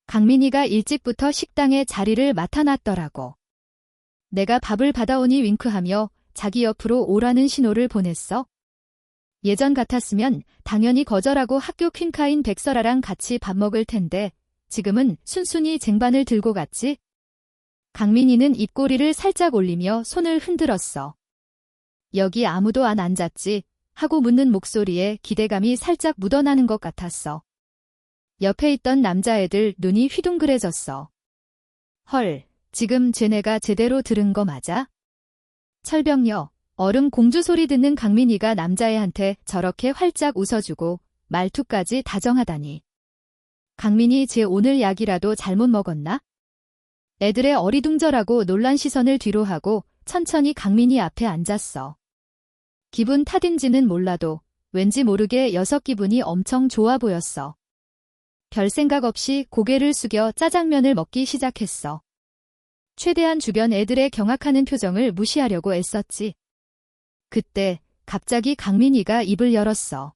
강민이가 일찍부터 식당에 자리를 맡아놨더라고. 내가 밥을 받아오니 윙크하며 자기 옆으로 오라는 신호를 보냈어. 예전 같았으면 당연히 거절하고 학교 퀸카인 백설아랑 같이 밥 먹을 텐데 지금은 순순히 쟁반을 들고 갔지. 강민이는 입꼬리를 살짝 올리며 손을 흔들었어. 여기 아무도 안 앉았지? 하고 묻는 목소리에 기대감이 살짝 묻어나는 것 같았어. 옆에 있던 남자애들 눈이 휘둥그레졌어. 헐, 지금 쟤네가 제대로 들은 거 맞아? 철벽녀, 얼음 공주 소리 듣는 강민이가 남자애한테 저렇게 활짝 웃어주고 말투까지 다정하다니. 강민이 쟤 오늘 약이라도 잘못 먹었나? 애들의 어리둥절하고 놀란 시선을 뒤로 하고 천천히 강민이 앞에 앉았어. 기분 탓인지는 몰라도 왠지 모르게 녀석 기분이 엄청 좋아 보였어. 별 생각 없이 고개를 숙여 짜장면을 먹기 시작했어. 최대한 주변 애들의 경악하는 표정을 무시하려고 애썼지. 그때 갑자기 강민이가 입을 열었어.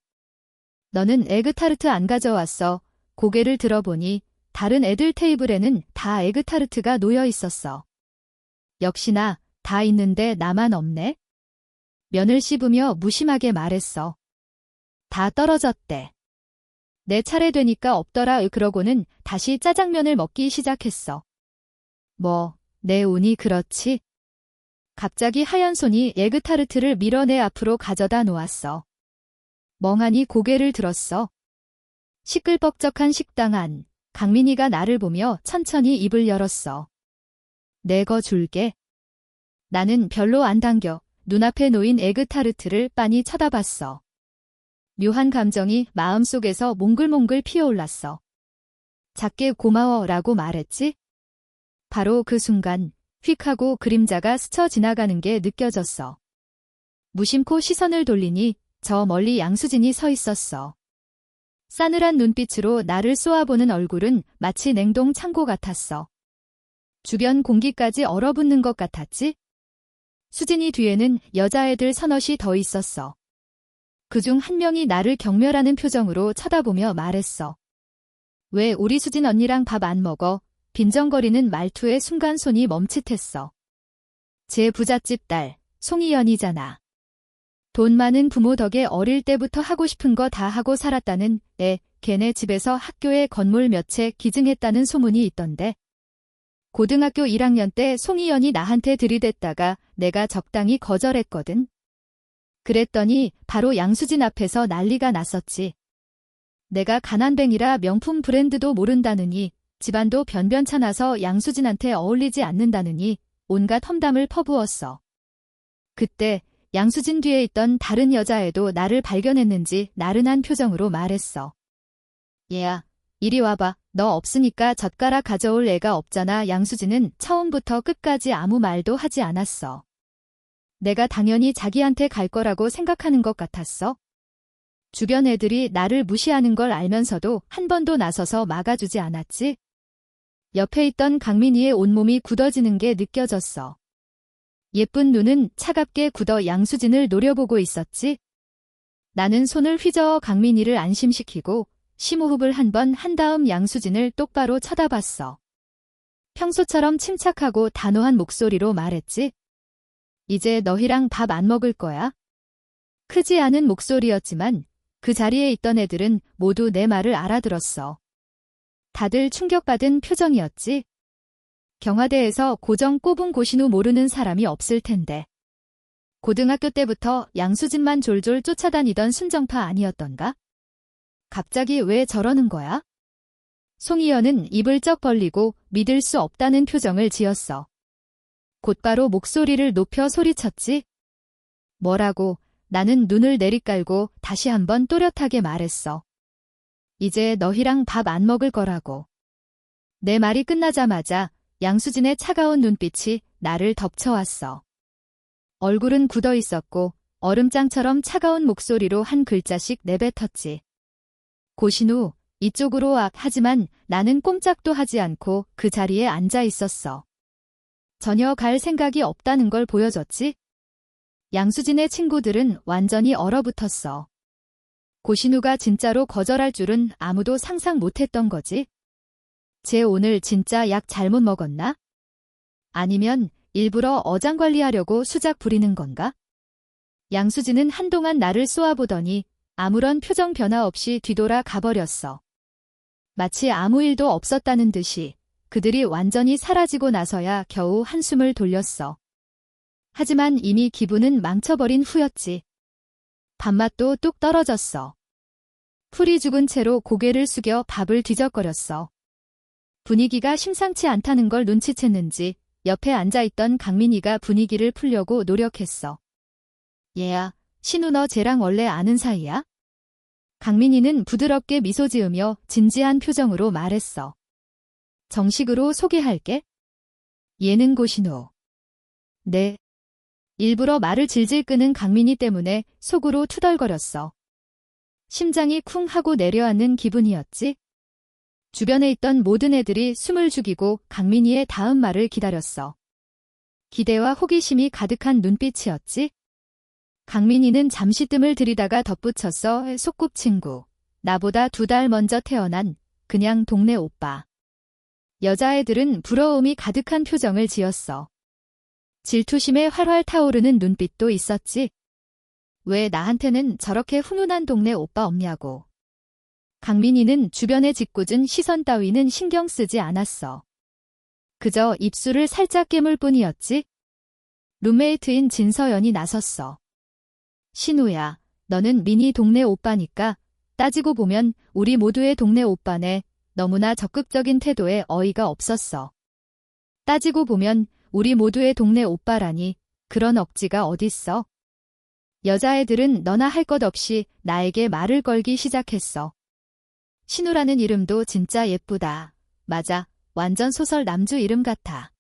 너는 에그타르트 안 가져왔어. 고개를 들어보니 다른 애들 테이블에는 다 에그타르트가 놓여 있었어. 역시나 다 있는데 나만 없네. 면을 씹으며 무심하게 말했어. 다 떨어졌대. 내 차례 되니까 없더라. 그러고는 다시 짜장면을 먹기 시작했어. 뭐, 내 운이 그렇지? 갑자기 하얀 손이 에그타르트를 밀어 내 앞으로 가져다 놓았어. 멍하니 고개를 들었어. 시끌벅적한 식당 안, 강민이가 나를 보며 천천히 입을 열었어. 내 거 줄게. 나는 별로 안 당겨 눈앞에 놓인 에그타르트를 빤히 쳐다봤어. 묘한 감정이 마음속에서 몽글몽글 피어올랐어. 작게 고마워라고 말했지? 바로 그 순간 휙 하고 그림자가 스쳐 지나가는 게 느껴졌어. 무심코 시선을 돌리니 저 멀리 양수진이 서 있었어. 싸늘한 눈빛으로 나를 쏘아보는 얼굴은 마치 냉동 창고 같았어. 주변 공기까지 얼어붙는 것 같았지? 수진이 뒤에는 여자애들 서너시 더 있었어. 그중 한 명이 나를 경멸하는 표정으로 쳐다보며 말했어. 왜 우리 수진 언니랑 밥 안 먹어? 빈정거리는 말투에 순간 손이 멈칫했어. 제 부잣집 딸, 송이연이잖아. 돈 많은 부모 덕에 어릴 때부터 하고 싶은 거 다 하고 살았다는 애, 걔네 집에서 학교에 건물 몇 채 기증했다는 소문이 있던데. 고등학교 1학년 때 송이연이 나한테 들이댔다가 내가 적당히 거절했거든. 그랬더니 바로 양수진 앞에서 난리가 났었지. 내가 가난뱅이라 명품 브랜드도 모른다느니 집안도 변변찮아서 양수진한테 어울리지 않는다느니 온갖 험담을 퍼부었어. 그때 양수진 뒤에 있던 다른 여자애도 나를 발견했는지 나른한 표정으로 말했어. 얘야, 이리 와봐. 너 없으니까 젓가락 가져올 애가 없잖아. 양수진은 처음부터 끝까지 아무 말도 하지 않았어. 내가 당연히 자기한테 갈 거라고 생각하는 것 같았어. 주변 애들이 나를 무시하는 걸 알면서도 한 번도 나서서 막아주지 않았지. 옆에 있던 강민이의 온몸이 굳어지는 게 느껴졌어. 예쁜 눈은 차갑게 굳어 양수진을 노려보고 있었지. 나는 손을 휘저어 강민이를 안심시키고 심호흡을 한 번 한 다음 양수진을 똑바로 쳐다봤어. 평소처럼 침착하고 단호한 목소리로 말했지. 이제 너희랑 밥 안 먹을 거야? 크지 않은 목소리였지만 그 자리에 있던 애들은 모두 내 말을 알아들었어. 다들 충격받은 표정이었지. 경화대에서 고정 꼽은 고신우 모르는 사람이 없을 텐데. 고등학교 때부터 양수진만 졸졸 쫓아다니던 순정파 아니었던가? 갑자기 왜 저러는 거야? 송이연은 입을 쩍 벌리고 믿을 수 없다는 표정을 지었어. 곧바로 목소리를 높여 소리쳤지. 뭐라고? 나는 눈을 내리깔고 다시 한번 또렷하게 말했어. 이제 너희랑 밥 안 먹을 거라고. 내 말이 끝나자마자 양수진의 차가운 눈빛이 나를 덮쳐왔어. 얼굴은 굳어 있었고 얼음장처럼 차가운 목소리로 한 글자씩 내뱉었지. 고신우, 이쪽으로 와. 하지만 나는 꼼짝도 하지 않고 그 자리에 앉아 있었어. 전혀 갈 생각이 없다는 걸 보여줬지. 양수진의 친구들은 완전히 얼어붙었어. 고신우가 진짜로 거절할 줄은 아무도 상상 못했던 거지. 쟤 오늘 진짜 약 잘못 먹었나? 아니면 일부러 어장관리하려고 수작 부리는 건가? 양수진은 한동안 나를 쏘아보더니 아무런 표정 변화 없이 뒤돌아 가버렸어. 마치 아무 일도 없었다는 듯이 그들이 완전히 사라지고 나서야 겨우 한숨을 돌렸어. 하지만 이미 기분은 망쳐버린 후였지. 밥맛도 뚝 떨어졌어. 풀이 죽은 채로 고개를 숙여 밥을 뒤적거렸어. 분위기가 심상치 않다는 걸 눈치챘는지 옆에 앉아있던 강민이가 분위기를 풀려고 노력했어. 얘야, 신우 너 쟤랑 원래 아는 사이야? 강민이는 부드럽게 미소 지으며 진지한 표정으로 말했어. 정식으로 소개할게. 얘는 고신우. 네. 일부러 말을 질질 끄는 강민이 때문에 속으로 투덜거렸어. 심장이 쿵 하고 내려앉는 기분이었지. 주변에 있던 모든 애들이 숨을 죽이고 강민이의 다음 말을 기다렸어. 기대와 호기심이 가득한 눈빛이었지. 강민이는 잠시 뜸을 들이다가 덧붙였어. 소꿉친구. 나보다 2달 먼저 태어난 그냥 동네 오빠. 여자애들은 부러움이 가득한 표정을 지었어. 질투심에 활활 타오르는 눈빛도 있었지. 왜 나한테는 저렇게 훈훈한 동네 오빠 없냐고. 강민이는 주변에 짓궂은 시선 따위는 신경 쓰지 않았어. 그저 입술을 살짝 깨물 뿐이었지. 룸메이트인 진서연이 나섰어. 신우야, 너는 미니 동네 오빠니까 따지고 보면 우리 모두의 동네 오빠네. 너무나 적극적인 태도에 어이가 없었어. 따지고 보면 우리 모두의 동네 오빠라니 그런 억지가 어딨어. 여자애들은 너나 할 것 없이 나에게 말을 걸기 시작했어. 신우라는 이름도 진짜 예쁘다. 맞아, 완전 소설 남주 이름 같아.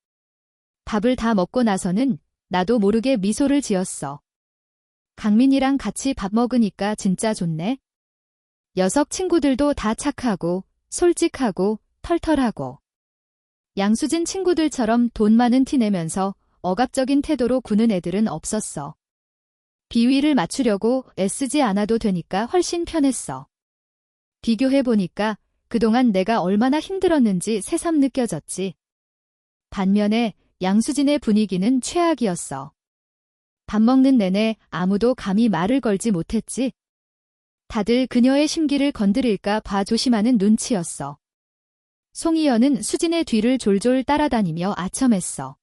밥을 다 먹고 나서는 나도 모르게 미소를 지었어. 강민이랑 같이 밥 먹으니까 진짜 좋네. 녀석 친구들도 다 착하고 솔직하고 털털하고. 양수진 친구들처럼 돈 많은 티 내면서 억압적인 태도로 구는 애들은 없었어. 비위를 맞추려고 애쓰지 않아도 되니까 훨씬 편했어. 비교해보니까 그동안 내가 얼마나 힘들었는지 새삼 느껴졌지. 반면에 양수진의 분위기는 최악이었어. 밥 먹는 내내 아무도 감히 말을 걸지 못했지. 다들 그녀의 심기를 건드릴까 봐 조심하는 눈치였어. 송희연은 수진의 뒤를 졸졸 따라다니며 아첨했어.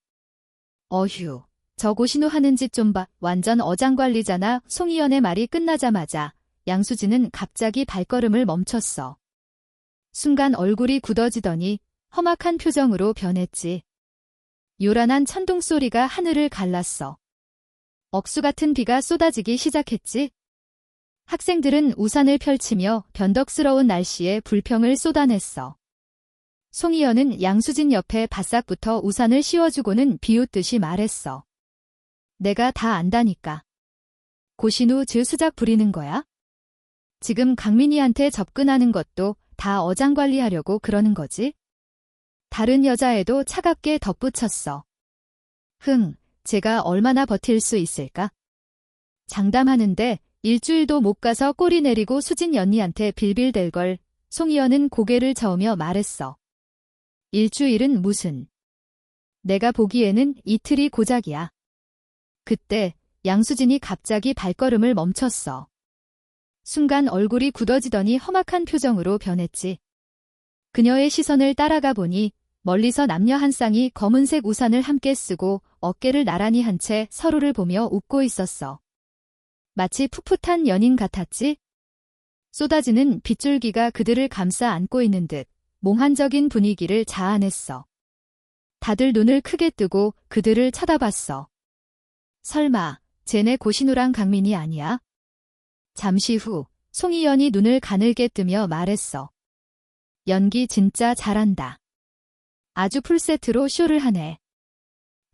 어휴, 저 고신우 하는 짓 좀 봐. 완전 어장관리잖아. 송희연의 말이 끝나자마자 양수진은 갑자기 발걸음을 멈췄어. 순간 얼굴이 굳어지더니 험악한 표정으로 변했지. 요란한 천둥 소리가 하늘을 갈랐어. 억수 같은 비가 쏟아지기 시작했지. 학생들은 우산을 펼치며 변덕스러운 날씨에 불평을 쏟아냈어. 송희연은 양수진 옆에 바싹 붙어 우산을 씌워주고는 비웃듯이 말했어. 내가 다 안다니까. 고신우 즈 수작 부리는 거야? 지금 강민이한테 접근하는 것도 다 어장관리하려고 그러는 거지? 다른 여자애도 차갑게 덧붙였어. 제가 얼마나 버틸 수 있을까? 장담하는데 일주일도 못 가서 꼬리 내리고 수진 언니한테 빌빌댈 걸. 송희연은 고개를 저으며 말했어. 일주일은 무슨. 내가 보기에는 이틀이 고작이야. 그때 양수진이 갑자기 발걸음을 멈췄어. 순간 얼굴이 굳어지더니 험악한 표정으로 변했지. 그녀의 시선을 따라가 보니 멀리서 남녀 한 쌍이 검은색 우산을 함께 쓰고 어깨를 나란히 한 채 서로를 보며 웃고 있었어. 마치 풋풋한 연인 같았지? 쏟아지는 빗줄기가 그들을 감싸 안고 있는 듯 몽환적인 분위기를 자아냈어. 다들 눈을 크게 뜨고 그들을 쳐다봤어. 설마 쟤네 고신우랑 강민이 아니야? 잠시 후 송희연이 눈을 가늘게 뜨며 말했어. 연기 진짜 잘한다. 아주 풀세트로 쇼를 하네.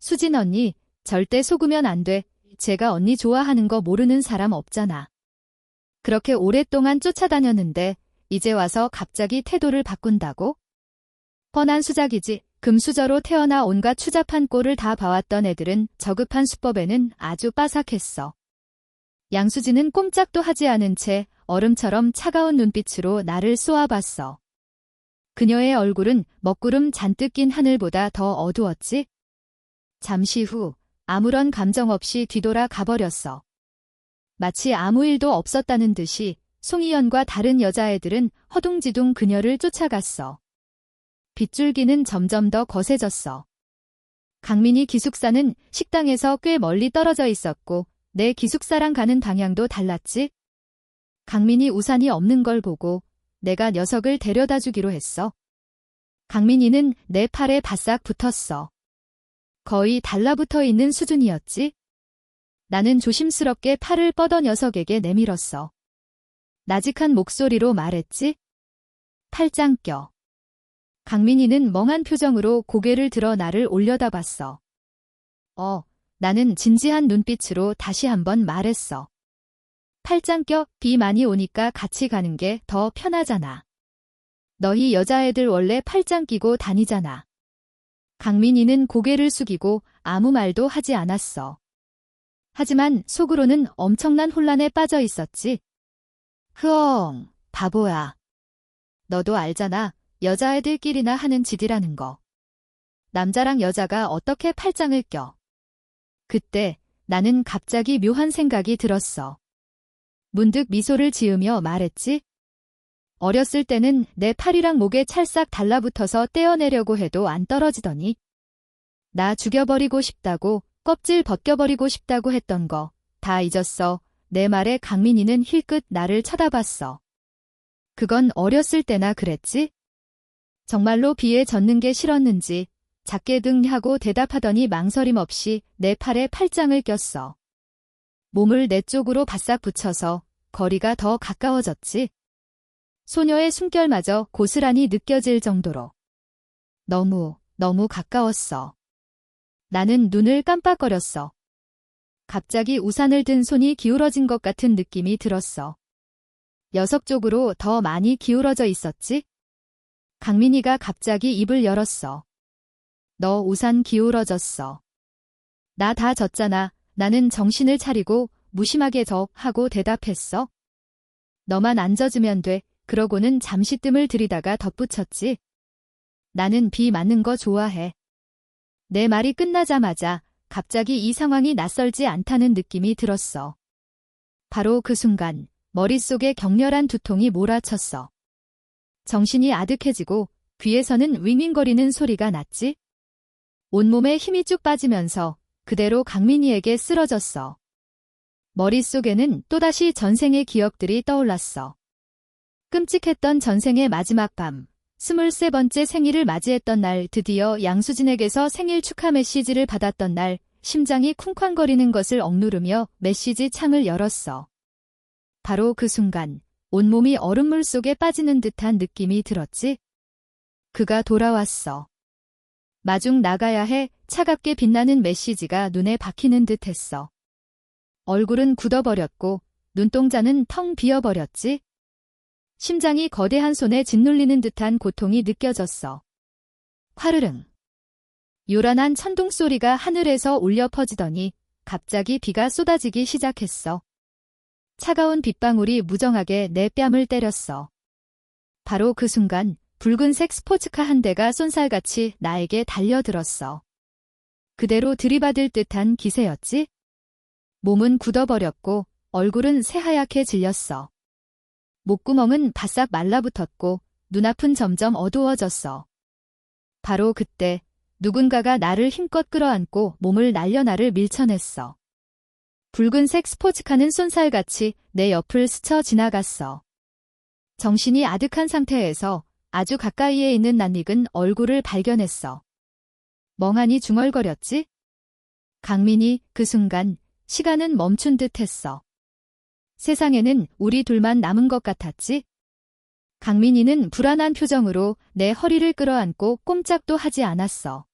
수진 언니, 절대 속으면 안 돼. 제가 언니 좋아하는 거 모르는 사람 없잖아. 그렇게 오랫동안 쫓아다녔는데 이제 와서 갑자기 태도를 바꾼다고? 뻔한 수작이지. 금수저로 태어나 온갖 추잡한 꼴을 다 봐왔던 애들은 저급한 수법에는 아주 빠삭했어. 양수진은 꼼짝도 하지 않은 채 얼음처럼 차가운 눈빛으로 나를 쏘아봤어. 그녀의 얼굴은 먹구름 잔뜩 낀 하늘보다 더 어두웠지? 잠시 후 아무런 감정 없이 뒤돌아 가버렸어. 마치 아무 일도 없었다는 듯이 송희연과 다른 여자애들은 허둥지둥 그녀를 쫓아갔어. 빗줄기는 점점 더 거세졌어. 강민희 기숙사는 식당에서 꽤 멀리 떨어져 있었고 내 기숙사랑 가는 방향도 달랐지? 강민희 우산이 없는 걸 보고 내가 녀석을 데려다 주기로 했어. 강민희는 내 팔에 바싹 붙었어. 거의 달라붙어 있는 수준이었지? 나는 조심스럽게 팔을 뻗어 녀석에게 내밀었어. 나직한 목소리로 말했지? 팔짱 껴. 강민희는 멍한 표정으로 고개를 들어 나를 올려다봤어. 나는 진지한 눈빛으로 다시 한번 말했어. 팔짱 껴. 비 많이 오니까 같이 가는 게 더 편하잖아. 너희 여자애들 원래 팔짱 끼고 다니잖아. 강민희는 고개를 숙이고 아무 말도 하지 않았어. 하지만 속으로는 엄청난 혼란에 빠져 있었지. 흐엉, 바보야. 너도 알잖아. 여자애들끼리나 하는 짓이라는 거. 남자랑 여자가 어떻게 팔짱을 껴. 그때 나는 갑자기 묘한 생각이 들었어. 문득 미소를 지으며 말했지. 어렸을 때는 내 팔이랑 목에 찰싹 달라붙어서 떼어내려고 해도 안 떨어지더니. 나 죽여버리고 싶다고, 껍질 벗겨버리고 싶다고 했던 거 다 잊었어. 내 말에 강민희는 힐끗 나를 쳐다봤어. 그건 어렸을 때나 그랬지? 정말로 비에 젖는 게 싫었는지 작게 등 하고 대답하더니 망설임 없이 내 팔에 팔짱을 꼈어. 몸을 내 쪽으로 바싹 붙여서 거리가 더 가까워졌지. 소녀의 숨결마저 고스란히 느껴질 정도로. 너무 가까웠어. 나는 눈을 깜빡거렸어. 갑자기 우산을 든 손이 기울어진 것 같은 느낌이 들었어. 녀석 쪽으로 더 많이 기울어져 있었지? 강민희가 갑자기 입을 열었어. 너 우산 기울어졌어. 나 다 졌잖아. 나는 정신을 차리고 무심하게 하고 대답했어. 너만 안 젖으면 돼. 그러고는 잠시 뜸을 들이다가 덧붙였지. 나는 비 맞는 거 좋아해. 내 말이 끝나자마자 갑자기 이 상황이 낯설지 않다는 느낌이 들었어. 바로 그 순간 머릿속에 격렬한 두통이 몰아쳤어. 정신이 아득해지고 귀에서는 윙윙거리는 소리가 났지. 온몸에 힘이 쭉 빠지면서 그대로 강민희에게 쓰러졌어. 머릿속에는 또다시 전생의 기억들이 떠올랐어. 끔찍했던 전생의 마지막 밤, 23번째 생일을 맞이했던 날, 드디어 양수진에게서 생일 축하 메시지를 받았던 날, 심장이 쿵쾅거리는 것을 억누르며 메시지 창을 열었어. 바로 그 순간 온몸이 얼음물 속에 빠지는 듯한 느낌이 들었지. 그가 돌아왔어. 마중 나가야 해. 차갑게 빛나는 메시지가 눈에 박히는 듯했어. 얼굴은 굳어버렸고 눈동자는 텅 비어버렸지. 심장이 거대한 손에 짓눌리는 듯한 고통이 느껴졌어. 화르릉. 요란한 천둥 소리가 하늘에서 울려 퍼지더니 갑자기 비가 쏟아지기 시작했어. 차가운 빗방울이 무정하게 내 뺨을 때렸어. 바로 그 순간 붉은색 스포츠카 한 대가 쏜살같이 나에게 달려들었어. 그대로 들이받을 듯한 기세였지? 몸은 굳어버렸고 얼굴은 새하얗게 질렸어. 목구멍은 바싹 말라붙었고 눈앞은 점점 어두워졌어. 바로 그때 누군가가 나를 힘껏 끌어안고 몸을 날려 나를 밀쳐냈어. 붉은색 스포츠카는 쏜살같이 내 옆을 스쳐 지나갔어. 정신이 아득한 상태에서 아주 가까이에 있는 낯익은 얼굴을 발견했어. 멍하니 중얼거렸지? 강민희, 그 순간 시간은 멈춘 듯 했어. 세상에는 우리 둘만 남은 것 같았지? 강민희는 불안한 표정으로 내 허리를 끌어안고 꼼짝도 하지 않았어.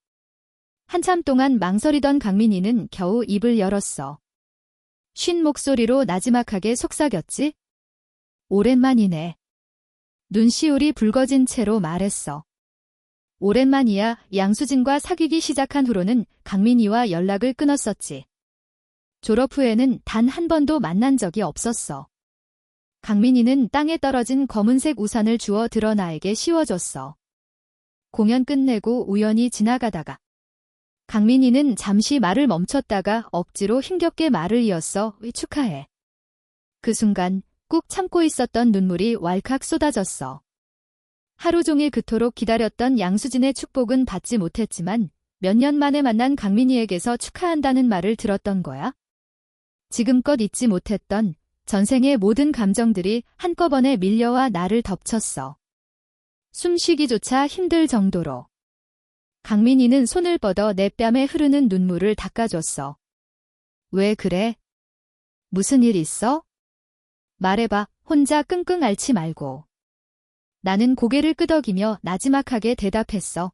한참 동안 망설이던 강민희는 겨우 입을 열었어. 쉰 목소리로 나지막하게 속삭였지? 오랜만이네. 눈시울이 붉어진 채로 말했어. 오랜만이야. 양수진과 사귀기 시작한 후로는 강민희와 연락을 끊었었지. 졸업 후에는 단 한 번도 만난 적이 없었어. 강민희는 땅에 떨어진 검은색 우산을 주워 들어 나에게 씌워줬어. 공연 끝내고 우연히 지나가다가 강민이는 잠시 말을 멈췄다가 억지로 힘겹게 말을 이었어. 축하해. 그 순간 꾹 참고 있었던 눈물이 왈칵 쏟아졌어. 하루 종일 그토록 기다렸던 양수진의 축복은 받지 못했지만 몇 년 만에 만난 강민이에게서 축하한다는 말을 들었던 거야. 지금껏 잊지 못했던 전생의 모든 감정들이 한꺼번에 밀려와 나를 덮쳤어. 숨쉬기조차 힘들 정도로. 강민이는 손을 뻗어 내 뺨에 흐르는 눈물을 닦아줬어. 왜 그래? 무슨 일 있어? 말해봐. 혼자 끙끙 앓지 말고. 나는 고개를 끄덕이며 나지막하게 대답했어.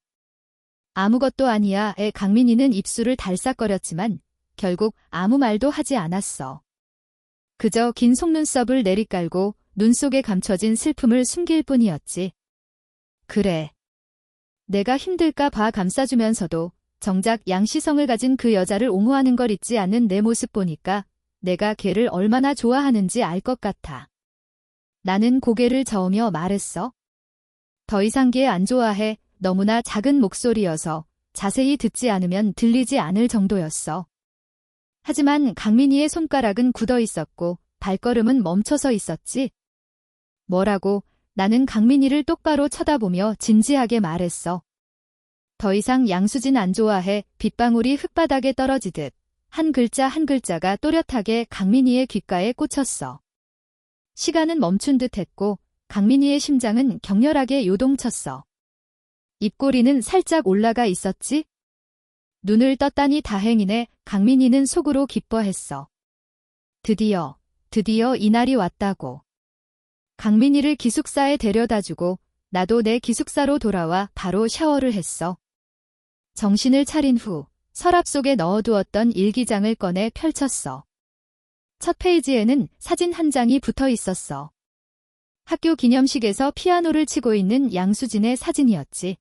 아무것도 아니야. 강민이는 입술을 달싹거렸지만 결국 아무 말도 하지 않았어. 그저 긴 속눈썹을 내리깔고 눈 속에 감춰진 슬픔을 숨길 뿐이었지. 그래. 내가 힘들까 봐 감싸주면서도 정작 양시성을 가진 그 여자를 옹호하는 걸 잊지 않는 내 모습 보니까 내가 걔를 얼마나 좋아하는지 알 것 같아. 나는 고개를 저으며 말했어. 더 이상 걔 안 좋아해. 너무나 작은 목소리여서 자세히 듣지 않으면 들리지 않을 정도였어. 하지만 강민이의 손가락은 굳어 있었고 발걸음은 멈춰서 있었지. 뭐라고? 나는 강민이를 똑바로 쳐다보며 진지하게 말했어. 더 이상 양수진 안 좋아해. 빗방울이 흙바닥에 떨어지듯 한 글자 한 글자가 또렷하게 강민이의 귓가에 꽂혔어. 시간은 멈춘 듯 했고 강민이의 심장은 격렬하게 요동쳤어. 입꼬리는 살짝 올라가 있었지? 눈을 떴다니 다행이네. 강민이는 속으로 기뻐했어. 드디어 이날이 왔다고. 강민이를 기숙사에 데려다주고 나도 내 기숙사로 돌아와 바로 샤워를 했어. 정신을 차린 후 서랍 속에 넣어두었던 일기장을 꺼내 펼쳤어. 첫 페이지에는 사진 한 장이 붙어 있었어. 학교 기념식에서 피아노를 치고 있는 양수진의 사진이었지.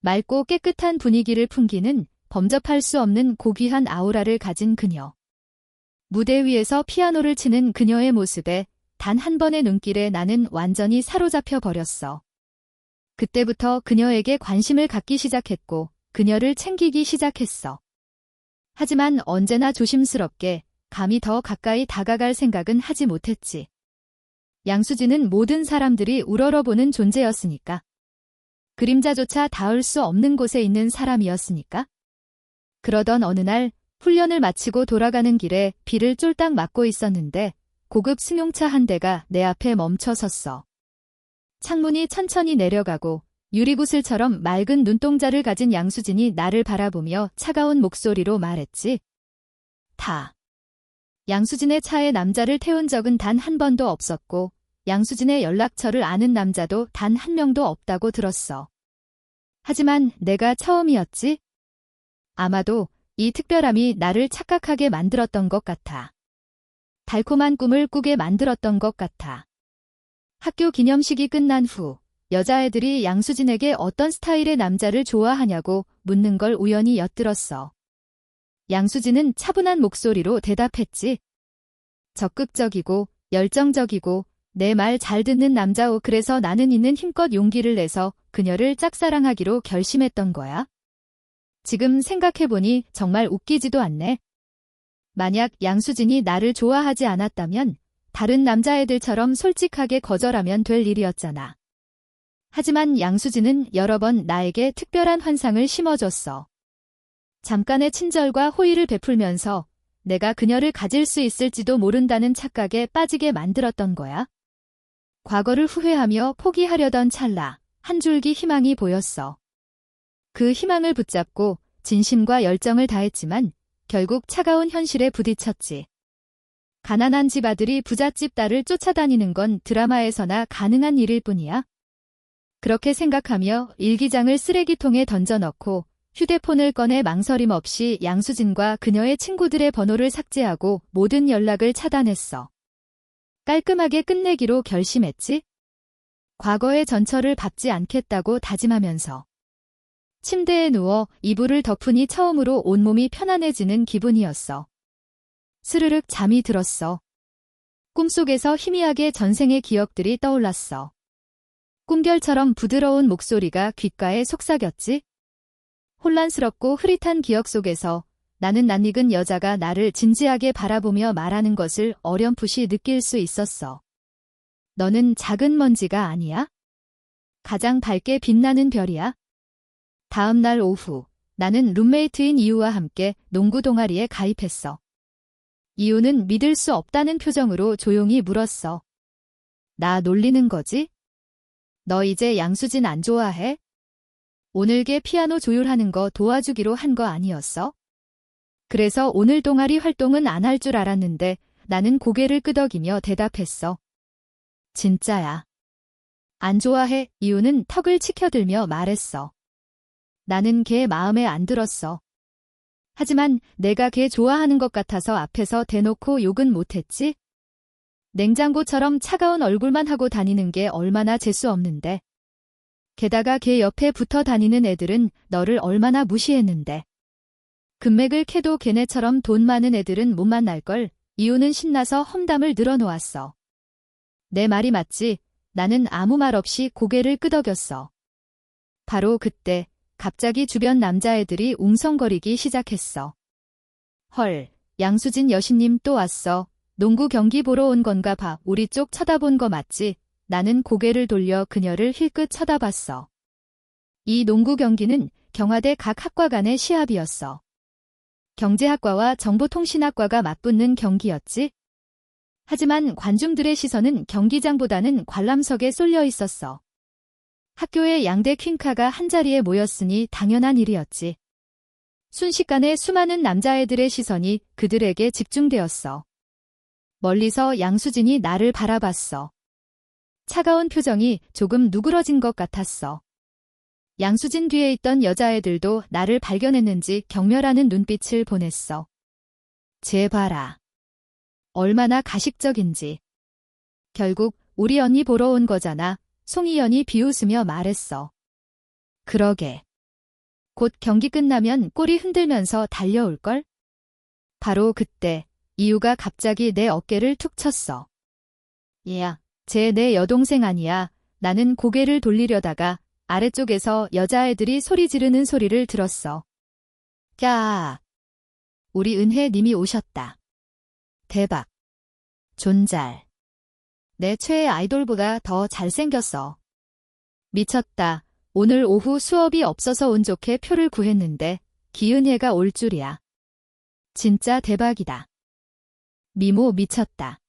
맑고 깨끗한 분위기를 풍기는 범접할 수 없는 고귀한 아우라를 가진 그녀. 무대 위에서 피아노를 치는 그녀의 모습에 단 한 번의 눈길에 나는 완전히 사로잡혀 버렸어. 그때부터 그녀에게 관심을 갖기 시작했고 그녀를 챙기기 시작했어. 하지만 언제나 조심스럽게 감히 더 가까이 다가갈 생각은 하지 못했지. 양수진은 모든 사람들이 우러러보는 존재였으니까. 그림자조차 닿을 수 없는 곳에 있는 사람이었으니까. 그러던 어느 날 훈련을 마치고 돌아가는 길에 비를 쫄딱 맞고 있었는데 고급 승용차 한 대가 내 앞에 멈춰 섰어. 창문이 천천히 내려가고 유리구슬처럼 맑은 눈동자를 가진 양수진이 나를 바라보며 차가운 목소리로 말했지. 타. 양수진의 차에 남자를 태운 적은 단 한 번도 없었고 양수진의 연락처를 아는 남자도 단 한 명도 없다고 들었어. 하지만 내가 처음이었지? 아마도 이 특별함이 나를 착각하게 만들었던 것 같아. 달콤한 꿈을 꾸게 만들었던 것 같아. 학교 기념식이 끝난 후 여자애들이 양수진에게 어떤 스타일의 남자를 좋아하냐고 묻는 걸 우연히 엿들었어. 양수진은 차분한 목소리로 대답했지. 적극적이고 열정적이고 내 말 잘 듣는 남자오. 그래서 나는 있는 힘껏 용기를 내서 그녀를 짝사랑하기로 결심했던 거야. 지금 생각해보니 정말 웃기지도 않네. 만약 양수진이 나를 좋아하지 않았다면 다른 남자애들처럼 솔직하게 거절하면 될 일이었잖아. 하지만 양수진은 여러 번 나에게 특별한 환상을 심어줬어. 잠깐의 친절과 호의를 베풀면서 내가 그녀를 가질 수 있을지도 모른다는 착각에 빠지게 만들었던 거야. 과거를 후회하며 포기하려던 찰나 한 줄기 희망이 보였어. 그 희망을 붙잡고 진심과 열정을 다했지만 결국 차가운 현실에 부딪혔지. 가난한 집 아들이 부잣집 딸을 쫓아다니는 건 드라마에서나 가능한 일일 뿐이야. 그렇게 생각하며 일기장을 쓰레기통에 던져넣고 휴대폰을 꺼내 망설임 없이 양수진과 그녀의 친구들의 번호를 삭제하고 모든 연락을 차단했어. 깔끔하게 끝내기로 결심했지. 과거의 전철을 밟지 않겠다고 다짐하면서. 침대에 누워 이불을 덮으니 처음으로 온몸이 편안해지는 기분이었어. 스르륵 잠이 들었어. 꿈속에서 희미하게 전생의 기억들이 떠올랐어. 꿈결처럼 부드러운 목소리가 귓가에 속삭였지. 혼란스럽고 흐릿한 기억 속에서 나는 낯익은 여자가 나를 진지하게 바라보며 말하는 것을 어렴풋이 느낄 수 있었어. 너는 작은 먼지가 아니야? 가장 밝게 빛나는 별이야. 다음 날 오후, 나는 룸메이트인 이유와 함께 농구 동아리에 가입했어. 이유는 믿을 수 없다는 표정으로 조용히 물었어. 나 놀리는 거지? 너 이제 양수진 안 좋아해? 오늘께 피아노 조율하는 거 도와주기로 한 거 아니었어? 그래서 오늘 동아리 활동은 안 할 줄 알았는데 나는 고개를 끄덕이며 대답했어. 진짜야. 안 좋아해. 이유는 턱을 치켜들며 말했어. 나는 걔 마음에 안 들었어. 하지만 내가 걔 좋아하는 것 같아서 앞에서 대놓고 욕은 못했지? 냉장고처럼 차가운 얼굴만 하고 다니는 게 얼마나 재수 없는데. 게다가 걔 옆에 붙어 다니는 애들은 너를 얼마나 무시했는데. 금맥을 캐도 걔네처럼 돈 많은 애들은 못 만날걸. 이유는 신나서 험담을 늘어놓았어. 내 말이 맞지? 나는 아무 말 없이 고개를 끄덕였어. 바로 그때 갑자기 주변 남자애들이 웅성거리기 시작했어. 헐, 양수진 여신님 또 왔어. 농구 경기 보러 온 건가 봐. 우리 쪽 쳐다본 거 맞지? 나는 고개를 돌려 그녀를 힐끗 쳐다봤어. 이 농구 경기는 경화대 각 학과 간의 시합이었어. 경제학과와 정보통신학과가 맞붙는 경기였지. 하지만 관중들의 시선은 경기장보다는 관람석에 쏠려 있었어. 학교의 양대 퀸카가 한자리에 모였으니 당연한 일이었지. 순식간에 수많은 남자애들의 시선이 그들에게 집중되었어. 멀리서 양수진이 나를 바라봤어. 차가운 표정이 조금 누그러진 것 같았어. 양수진 뒤에 있던 여자애들도 나를 발견했는지 경멸하는 눈빛을 보냈어. 쟤 봐라. 얼마나 가식적인지. 결국 우리 언니 보러 온 거잖아. 송이연이 비웃으며 말했어. 그러게. 곧 경기 끝나면 꼬리 흔들면서 달려올걸? 바로 그때 이유가 갑자기 내 어깨를 툭 쳤어. 얘야, 쟤 내 여동생 아니야. 나는 고개를 돌리려다가 아래쪽에서 여자애들이 소리 지르는 소리를 들었어. 야! 우리 은혜 님이 오셨다. 대박. 존잘. 내 최애 아이돌보다 더 잘생겼어. 미쳤다. 오늘 오후 수업이 없어서 운 좋게 표를 구했는데 기은혜가 올 줄이야. 진짜 대박이다. 미모 미쳤다.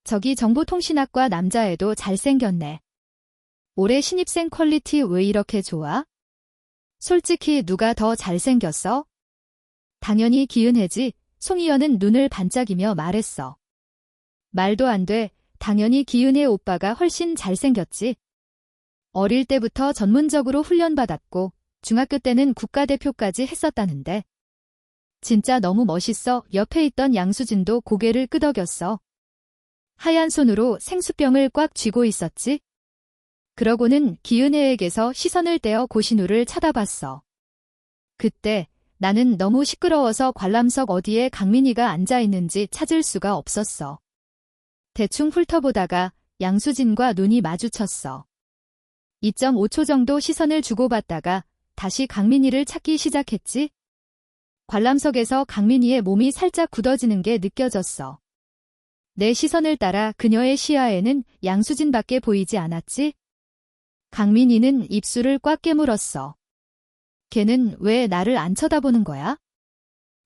저기 정보통신학과 남자애도 잘생겼네. 올해 신입생 퀄리티 왜 이렇게 좋아? 솔직히 누가 더 잘생겼어? 당연히 기은혜지. 송이연은 눈을 반짝이며 말했어. 말도 안 돼. 당연히 기은혜 오빠가 훨씬 잘생겼지. 어릴 때부터 전문적으로 훈련받았고 중학교 때는 국가대표까지 했었다는데. 진짜 너무 멋있어. 옆에 있던 양수진도 고개를 끄덕였어. 하얀 손으로 생수병을 꽉 쥐고 있었지. 그러고는 기은혜에게서 시선을 떼어 고신우를 쳐다봤어. 그때 나는 너무 시끄러워서 관람석 어디에 강민이가 앉아있는지 찾을 수가 없었어. 대충 훑어보다가 양수진과 눈이 마주쳤어. 2.5초 정도 시선을 주고받다가 다시 강민이를 찾기 시작했지. 관람석에서 강민이의 몸이 살짝 굳어지는 게 느껴졌어. 내 시선을 따라 그녀의 시야에는 양수진밖에 보이지 않았지. 강민이는 입술을 꽉 깨물었어. 걔는 왜 나를 안 쳐다보는 거야?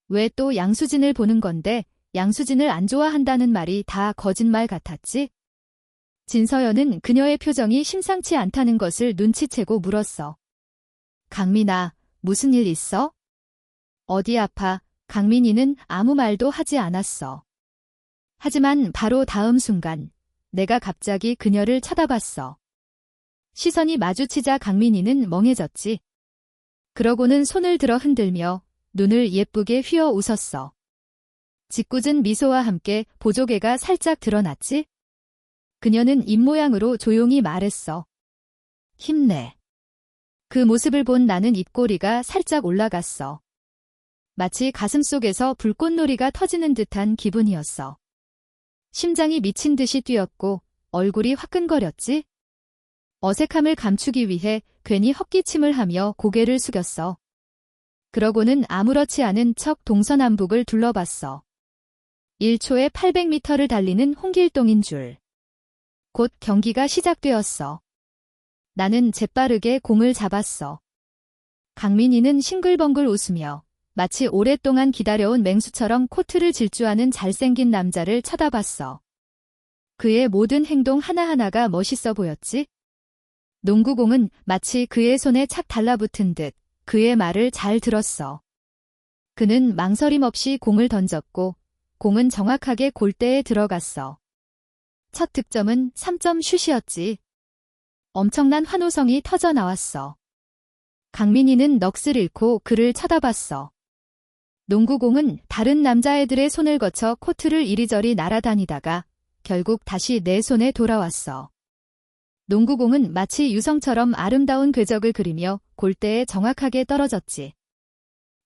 왜 또 양수진을 보는 건데 양수진을 안 좋아한다는 말이 다 거짓말 같았지? 진서연은 그녀의 표정이 심상치 않다는 것을 눈치채고 물었어. 강민아, 무슨 일 있어? 어디 아파? 강민이는 아무 말도 하지 않았어. 하지만 바로 다음 순간 내가 갑자기 그녀를 쳐다봤어. 시선이 마주치자 강민이는 멍해졌지. 그러고는 손을 들어 흔들며 눈을 예쁘게 휘어 웃었어. 짓궂은 미소와 함께 보조개가 살짝 드러났지? 그녀는 입모양으로 조용히 말했어. 힘내. 그 모습을 본 나는 입꼬리가 살짝 올라갔어. 마치 가슴속에서 불꽃놀이가 터지는 듯한 기분이었어. 심장이 미친 듯이 뛰었고 얼굴이 화끈거렸지? 어색함을 감추기 위해 괜히 헛기침을 하며 고개를 숙였어. 그러고는 아무렇지 않은 척 동서남북을 둘러봤어. 1초에 800m를 달리는 홍길동인 줄. 곧 경기가 시작되었어. 나는 재빠르게 공을 잡았어. 강민희는 싱글벙글 웃으며 마치 오랫동안 기다려온 맹수처럼 코트를 질주하는 잘생긴 남자를 쳐다봤어. 그의 모든 행동 하나하나가 멋있어 보였지? 농구공은 마치 그의 손에 착 달라붙은 듯 그의 말을 잘 들었어. 그는 망설임 없이 공을 던졌고 공은 정확하게 골대에 들어갔어. 첫 득점은 3점 슛이었지. 엄청난 환호성이 터져 나왔어. 강민희는 넋을 잃고 그를 쳐다봤어. 농구공은 다른 남자애들의 손을 거쳐 코트를 이리저리 날아다니다가 결국 다시 내 손에 돌아왔어. 농구공은 마치 유성처럼 아름다운 궤적을 그리며 골대에 정확하게 떨어졌지.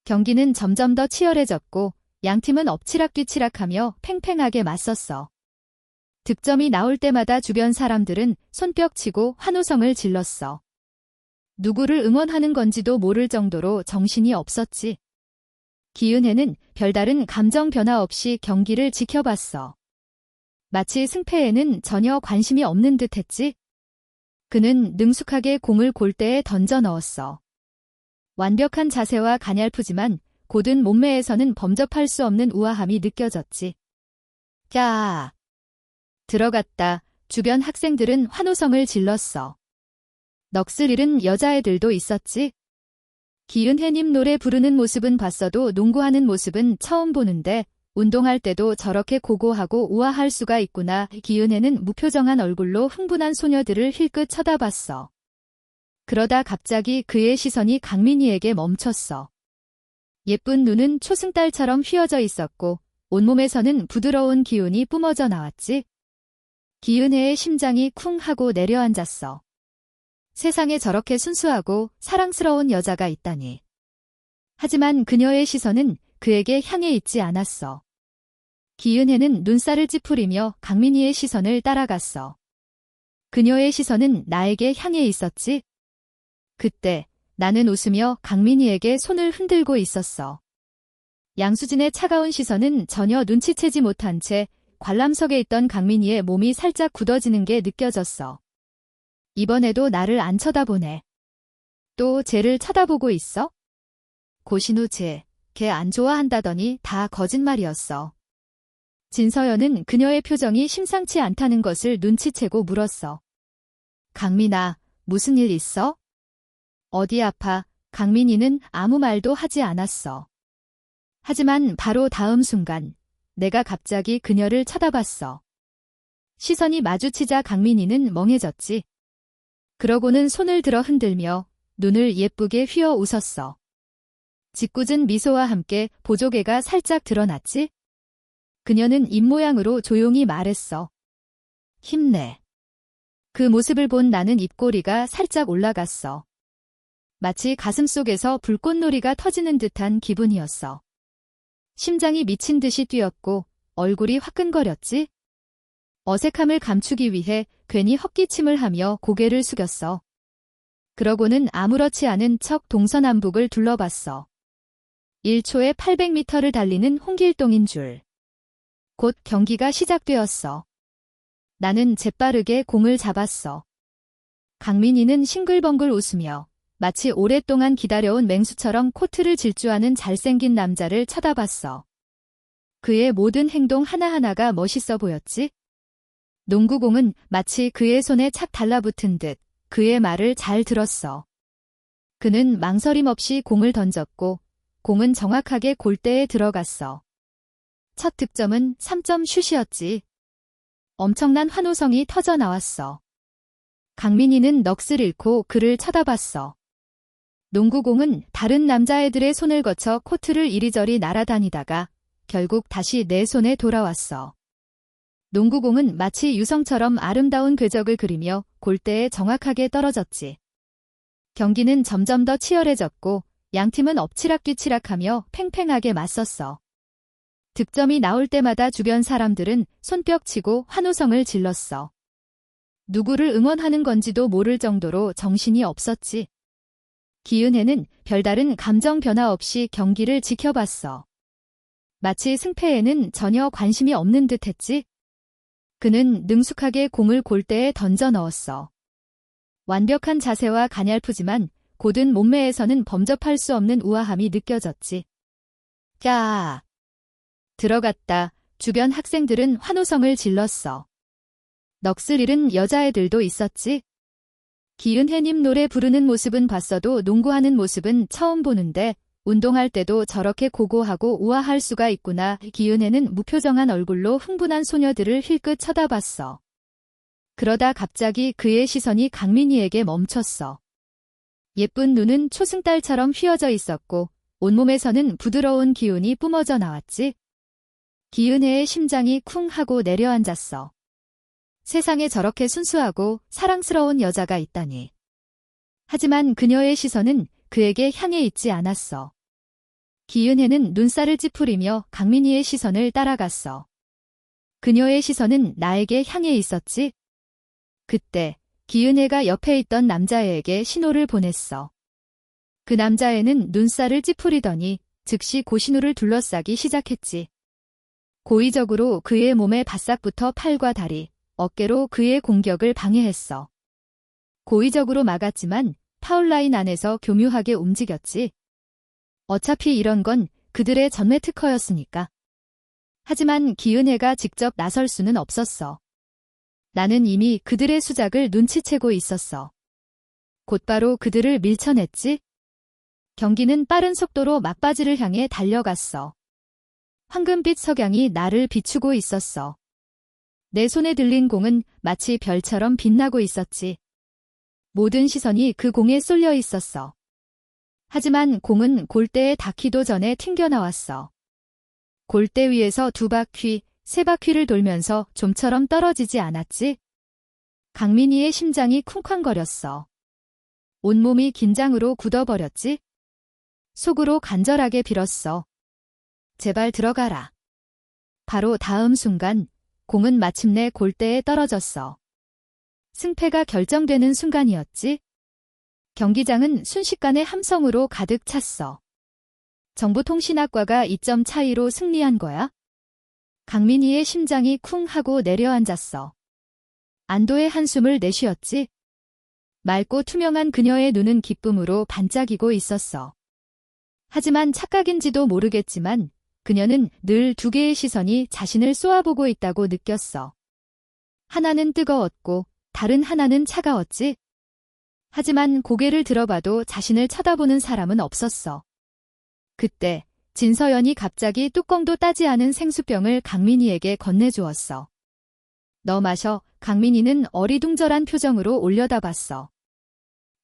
경기는 점점 더 치열해졌고 양팀은 엎치락뒤치락하며 팽팽하게 맞섰어. 득점이 나올 때마다 주변 사람들은 손뼉치고 환호성을 질렀어. 누구를 응원하는 건지도 모를 정도로 정신이 없었지. 기은혜는 별다른 감정 변화 없이 경기를 지켜봤어. 마치 승패에는 전혀 관심이 없는 듯 했지. 그는 능숙하게 공을 골대에 던져 넣었어. 완벽한 자세와 가냘프지만 고든 몸매에서는 범접할 수 없는 우아함이 느껴졌지. 야! 들어갔다. 주변 학생들은 환호성을 질렀어. 넋을 잃은 여자애들도 있었지. 기은혜님 노래 부르는 모습은 봤어도 농구하는 모습은 처음 보는데 운동할 때도 저렇게 고고하고 우아할 수가 있구나. 기은혜는 무표정한 얼굴로 흥분한 소녀들을 힐끗 쳐다봤어. 그러다 갑자기 그의 시선이 강민희에게 멈췄어. 예쁜 눈은 초승달처럼 휘어져 있었고 온몸에서는 부드러운 기운이 뿜어져 나왔지. 기은혜의 심장이 쿵 하고 내려앉았어. 세상에 저렇게 순수하고 사랑스러운 여자가 있다니. 하지만 그녀의 시선은 그에게 향해 있지 않았어. 기은혜는 눈살을 찌푸리며 강민희의 시선을 따라갔어. 그녀의 시선은 나에게 향해 있었지. 그때 나는 웃으며 강민희에게 손을 흔들고 있었어. 양수진의 차가운 시선은 전혀 눈치채지 못한 채 관람석에 있던 강민희의 몸이 살짝 굳어지는 게 느껴졌어. 이번에도 나를 안 쳐다보네. 또 쟤를 쳐다보고 있어? 고신우 쟤 안 좋아한다더니 다 거짓말이었어. 진서연은 그녀의 표정이 심상치 않다는 것을 눈치채고 물었어. 강민아, 무슨 일 있어? 어디 아파? 강민희는 아무 말도 하지 않았어. 하지만 바로 다음 순간 내가 갑자기 그녀를 쳐다봤어. 시선이 마주치자 강민희는 멍해졌지. 그러고는 손을 들어 흔들며 눈을 예쁘게 휘어 웃었어. 짓궂은 미소와 함께 보조개가 살짝 드러났지? 그녀는 입모양으로 조용히 말했어. 힘내. 그 모습을 본 나는 입꼬리가 살짝 올라갔어. 마치 가슴속에서 불꽃놀이가 터지는 듯한 기분이었어. 심장이 미친 듯이 뛰었고 얼굴이 화끈거렸지? 어색함을 감추기 위해 괜히 헛기침을 하며 고개를 숙였어. 그러고는 아무렇지 않은 척 동서남북을 둘러봤어. 1초에 800m를 달리는 홍길동인 줄. 곧 경기가 시작되었어. 나는 재빠르게 공을 잡았어. 강민희는 싱글벙글 웃으며 마치 오랫동안 기다려온 맹수처럼 코트를 질주하는 잘생긴 남자를 쳐다봤어. 그의 모든 행동 하나하나가 멋있어 보였지? 농구공은 마치 그의 손에 착 달라붙은 듯 그의 말을 잘 들었어. 그는 망설임 없이 공을 던졌고 공은 정확하게 골대에 들어갔어. 첫 득점은 3점 슛이었지. 엄청난 환호성이 터져 나왔어. 강민희는 넋을 잃고 그를 쳐다봤어. 농구공은 다른 남자애들의 손을 거쳐 코트를 이리저리 날아다니다가 결국 다시 내 손에 돌아왔어. 농구공은 마치 유성처럼 아름다운 궤적을 그리며 골대에 정확하게 떨어졌지. 경기는 점점 더 치열해졌고 양팀은 엎치락뒤치락하며 팽팽하게 맞섰어. 득점이 나올 때마다 주변 사람들은 손뼉치고 환호성을 질렀어. 누구를 응원하는 건지도 모를 정도로 정신이 없었지. 기은혜는 별다른 감정 변화 없이 경기를 지켜봤어. 마치 승패에는 전혀 관심이 없는 듯 했지. 그는 능숙하게 공을 골대에 던져 넣었어. 완벽한 자세와 가냘프지만 고든 몸매에서는 범접할 수 없는 우아함이 느껴졌지. 야! 들어갔다. 주변 학생들은 환호성을 질렀어. 넋을 잃은 여자애들도 있었지. 기은혜님 노래 부르는 모습은 봤어도 농구하는 모습은 처음 보는데 운동할 때도 저렇게 고고하고 우아할 수가 있구나. 기은혜는 무표정한 얼굴로 흥분한 소녀들을 힐끗 쳐다봤어. 그러다 갑자기 그의 시선이 강민희에게 멈췄어. 예쁜 눈은 초승달처럼 휘어져 있었고 온몸에서는 부드러운 기운이 뿜어져 나왔지. 기은혜의 심장이 쿵 하고 내려앉았어. 세상에 저렇게 순수하고 사랑스러운 여자가 있다니. 하지만 그녀의 시선은 그에게 향해 있지 않았어. 기은혜는 눈살을 찌푸리며 강민희의 시선을 따라갔어. 그녀의 시선은 나에게 향해 있었지. 그때 기은혜가 옆에 있던 남자애에게 신호를 보냈어. 그 남자애는 눈살을 찌푸리더니 즉시 고신호를 둘러싸기 시작했지. 고의적으로 그의 몸에 바싹붙어 팔과 다리, 어깨로 그의 공격을 방해했어. 고의적으로 막았지만 파울라인 안에서 교묘하게 움직였지. 어차피 이런 건 그들의 전매 특허였으니까. 하지만 기은혜가 직접 나설 수는 없었어. 나는 이미 그들의 수작을 눈치채고 있었어. 곧바로 그들을 밀쳐냈지. 경기는 빠른 속도로 막바지를 향해 달려갔어. 황금빛 석양이 나를 비추고 있었어. 내 손에 들린 공은 마치 별처럼 빛나고 있었지. 모든 시선이 그 공에 쏠려 있었어. 하지만 공은 골대에 닿기도 전에 튕겨나왔어. 골대 위에서 2바퀴, 3바퀴를 돌면서 좀처럼 떨어지지 않았지? 강민희의 심장이 쿵쾅거렸어. 온몸이 긴장으로 굳어버렸지? 속으로 간절하게 빌었어. 제발 들어가라. 바로 다음 순간 공은 마침내 골대에 떨어졌어. 승패가 결정되는 순간이었지. 경기장은 순식간에 함성으로 가득 찼어. 정보통신학과가 2점 차이로 승리한 거야? 강민희의 심장이 쿵 하고 내려앉았어. 안도의 한숨을 내쉬었지. 맑고 투명한 그녀의 눈은 기쁨으로 반짝이고 있었어. 하지만 착각인지도 모르겠지만 그녀는 늘 2개의 시선이 자신을 쏘아보고 있다고 느꼈어. 하나는 뜨거웠고 다른 하나는 차가웠지. 하지만 고개를 들어봐도 자신을 쳐다보는 사람은 없었어. 그때 진서연이 갑자기 뚜껑도 따지 않은 생수병을 강민희에게 건네주었어. 너 마셔. 강민희는 어리둥절한 표정으로 올려다봤어.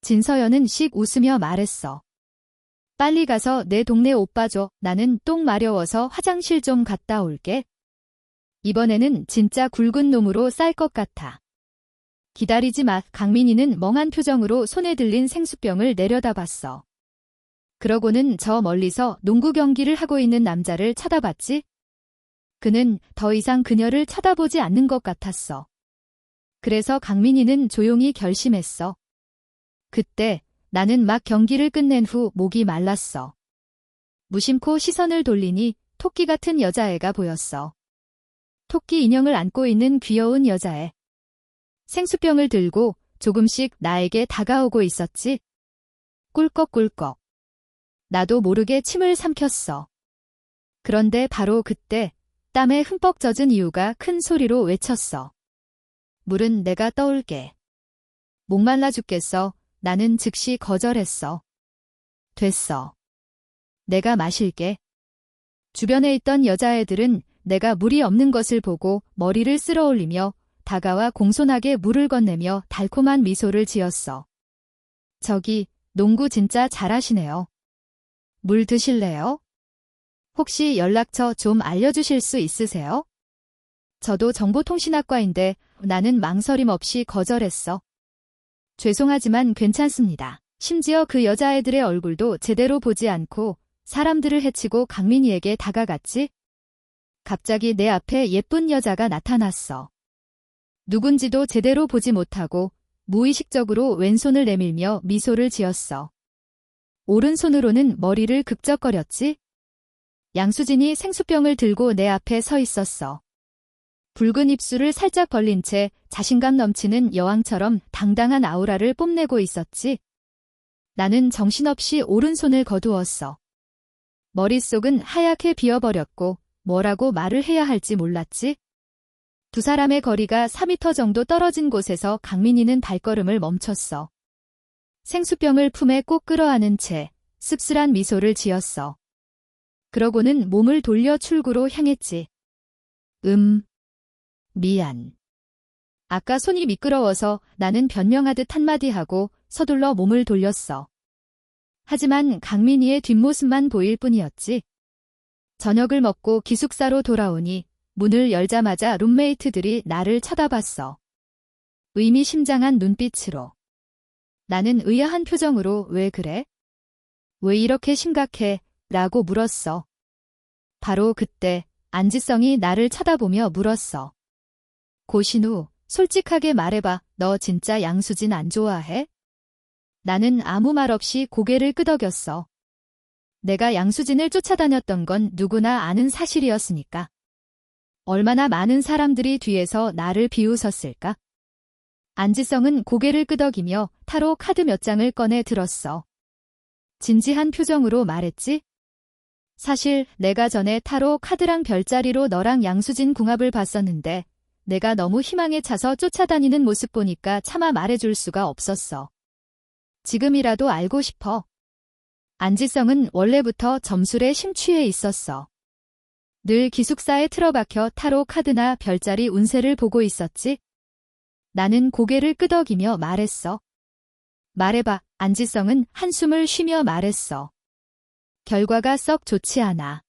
진서연은 씩 웃으며 말했어. 빨리 가서 내 동네 오빠 줘. 나는 똥 마려워서 화장실 좀 갔다 올게. 이번에는 진짜 굵은 놈으로 쌀 것 같아. 기다리지 마. 강민희는 멍한 표정으로 손에 들린 생수병을 내려다봤어. 그러고는 저 멀리서 농구 경기를 하고 있는 남자를 쳐다봤지. 그는 더 이상 그녀를 쳐다보지 않는 것 같았어. 그래서 강민희는 조용히 결심했어. 그때 나는 막 경기를 끝낸 후 목이 말랐어. 무심코 시선을 돌리니 토끼 같은 여자애가 보였어. 토끼 인형을 안고 있는 귀여운 여자애. 생수병을 들고 조금씩 나에게 다가오고 있었지. 꿀꺽꿀꺽. 나도 모르게 침을 삼켰어. 그런데 바로 그때 땀에 흠뻑 젖은 이유가 큰 소리로 외쳤어. 물은 내가 떠올게. 목말라 죽겠어. 나는 즉시 거절했어. 됐어. 내가 마실게. 주변에 있던 여자애들은 내가 물이 없는 것을 보고 머리를 쓸어올리며 다가와 공손하게 물을 건네며 달콤한 미소를 지었어. 저기, 농구 진짜 잘하시네요. 물 드실래요? 혹시 연락처 좀 알려주실 수 있으세요? 저도 정보통신학과인데 나는 망설임 없이 거절했어. 죄송하지만 괜찮습니다. 심지어 그 여자애들의 얼굴도 제대로 보지 않고 사람들을 해치고 강민희에게 다가갔지. 갑자기 내 앞에 예쁜 여자가 나타났어. 누군지도 제대로 보지 못하고 무의식적으로 왼손을 내밀며 미소를 지었어. 오른손으로는 머리를 극적거렸지? 양수진이 생수병을 들고 내 앞에 서 있었어. 붉은 입술을 살짝 벌린 채 자신감 넘치는 여왕처럼 당당한 아우라를 뽐내고 있었지. 나는 정신없이 오른손을 거두었어. 머릿속은 하얗게 비어버렸고 뭐라고 말을 해야 할지 몰랐지. 두 사람의 거리가 4m 정도 떨어진 곳에서 강민이는 발걸음을 멈췄어. 생수병을 품에 꼭 끌어안은 채 씁쓸한 미소를 지었어. 그러고는 몸을 돌려 출구로 향했지. 미안. 아까 손이 미끄러워서 나는 변명하듯 한마디 하고 서둘러 몸을 돌렸어. 하지만 강민이의 뒷모습만 보일 뿐이었지. 저녁을 먹고 기숙사로 돌아오니 문을 열자마자 룸메이트들이 나를 쳐다봤어. 의미심장한 눈빛으로. 나는 의아한 표정으로 왜 그래? 왜 이렇게 심각해? 라고 물었어. 바로 그때 안지성이 나를 쳐다보며 물었어. 고신우, 솔직하게 말해봐. 너 진짜 양수진 안 좋아해? 나는 아무 말 없이 고개를 끄덕였어. 내가 양수진을 쫓아다녔던 건 누구나 아는 사실이었으니까. 얼마나 많은 사람들이 뒤에서 나를 비웃었을까? 안지성은 고개를 끄덕이며 타로 카드 몇 장을 꺼내 들었어. 진지한 표정으로 말했지? 사실 내가 전에 타로 카드랑 별자리로 너랑 양수진 궁합을 봤었는데 내가 너무 희망에 차서 쫓아다니는 모습 보니까 차마 말해줄 수가 없었어. 지금이라도 알고 싶어. 안지성은 원래부터 점술에 심취해 있었어. 늘 기숙사에 틀어박혀 타로 카드나 별자리 운세를 보고 있었지. 나는 고개를 끄덕이며 말했어. 말해봐. 안지성은 한숨을 쉬며 말했어. 결과가 썩 좋지 않아.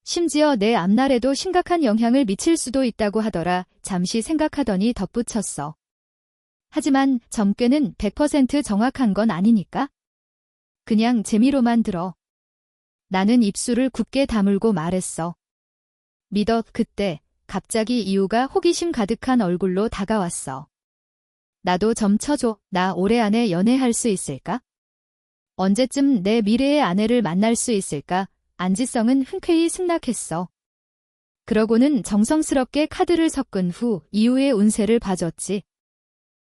심지어 내 앞날에도 심각한 영향을 미칠 수도 있다고 하더라. 잠시 생각하더니 덧붙였어. 하지만 점괘는 100% 정확한 건 아니니까. 그냥 재미로만 들어. 나는 입술을 굳게 다물고 말했어. 믿어. 그때 갑자기 이유가 호기심 가득한 얼굴로 다가왔어. 나도 점 쳐줘. 나 올해 안에 연애할 수 있을까? 언제쯤 내 미래의 아내를 만날 수 있을까? 안지성은 흔쾌히 승낙했어. 그러고는 정성스럽게 카드를 섞은 후 이유의 운세를 봐줬지.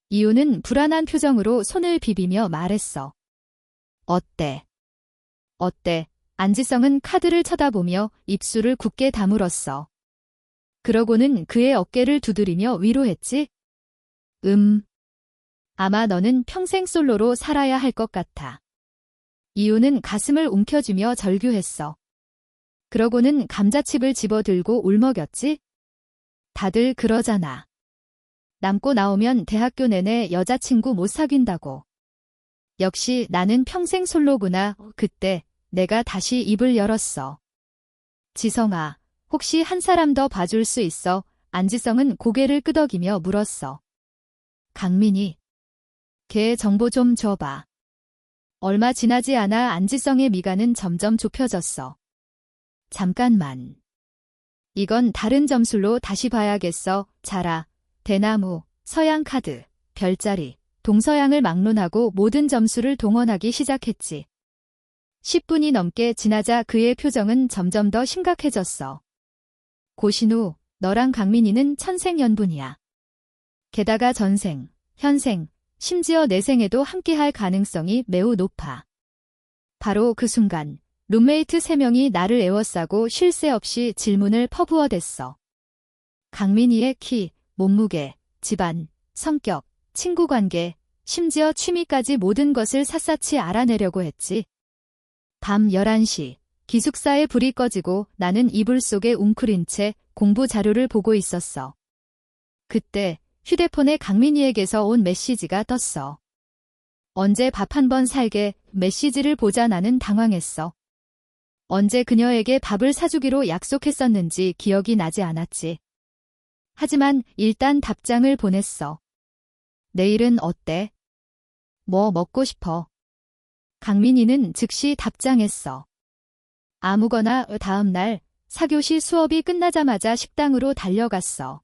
이유는 불안한 표정으로 손을 비비며 말했어. 어때? 어때? 안지성은 카드를 쳐다보며 입술을 굳게 다물었어. 그러고는 그의 어깨를 두드리며 위로했지. 아마 너는 평생 솔로로 살아야 할 것 같아. 이유는 가슴을 움켜쥐며 절규했어. 그러고는 감자칩을 집어들고 울먹였지. 다들 그러잖아. 남고 나오면 대학교 내내 여자친구 못 사귄다고. 역시 나는 평생 솔로구나. 그때 내가 다시 입을 열었어. 지성아, 혹시 한 사람 더 봐줄 수 있어? 안지성은 고개를 끄덕이며 물었어. 강민이. 걔 정보 좀 줘봐. 얼마 지나지 않아 안지성의 미간은 점점 좁혀졌어. 잠깐만. 이건 다른 점술로 다시 봐야겠어. 자라, 대나무, 서양 카드, 별자리, 동서양을 막론하고 모든 점수를 동원하기 시작했지. 10분이 넘게 지나자 그의 표정은 점점 더 심각해졌어. 고신우, 너랑 강민이는 천생연분이야. 게다가 전생, 현생, 심지어 내생에도 함께할 가능성이 매우 높아. 바로 그 순간 룸메이트 3명이 나를 에워싸고 쉴 새 없이 질문을 퍼부어댔어. 강민이의 키, 몸무게, 집안, 성격, 친구관계, 심지어 취미까지 모든 것을 샅샅이 알아내려고 했지. 밤 11시, 기숙사에 불이 꺼지고 나는 이불 속에 웅크린 채 공부 자료를 보고 있었어. 그때 휴대폰에 강민이에게서 온 메시지가 떴어. 언제 밥 한 번 살게. 메시지를 보자 나는 당황했어. 언제 그녀에게 밥을 사주기로 약속했었는지 기억이 나지 않았지. 하지만 일단 답장을 보냈어. 내일은 어때? 뭐 먹고 싶어? 강민이는 즉시 답장했어. 아무거나. 다음 날 4교시 수업이 끝나자마자 식당으로 달려갔어.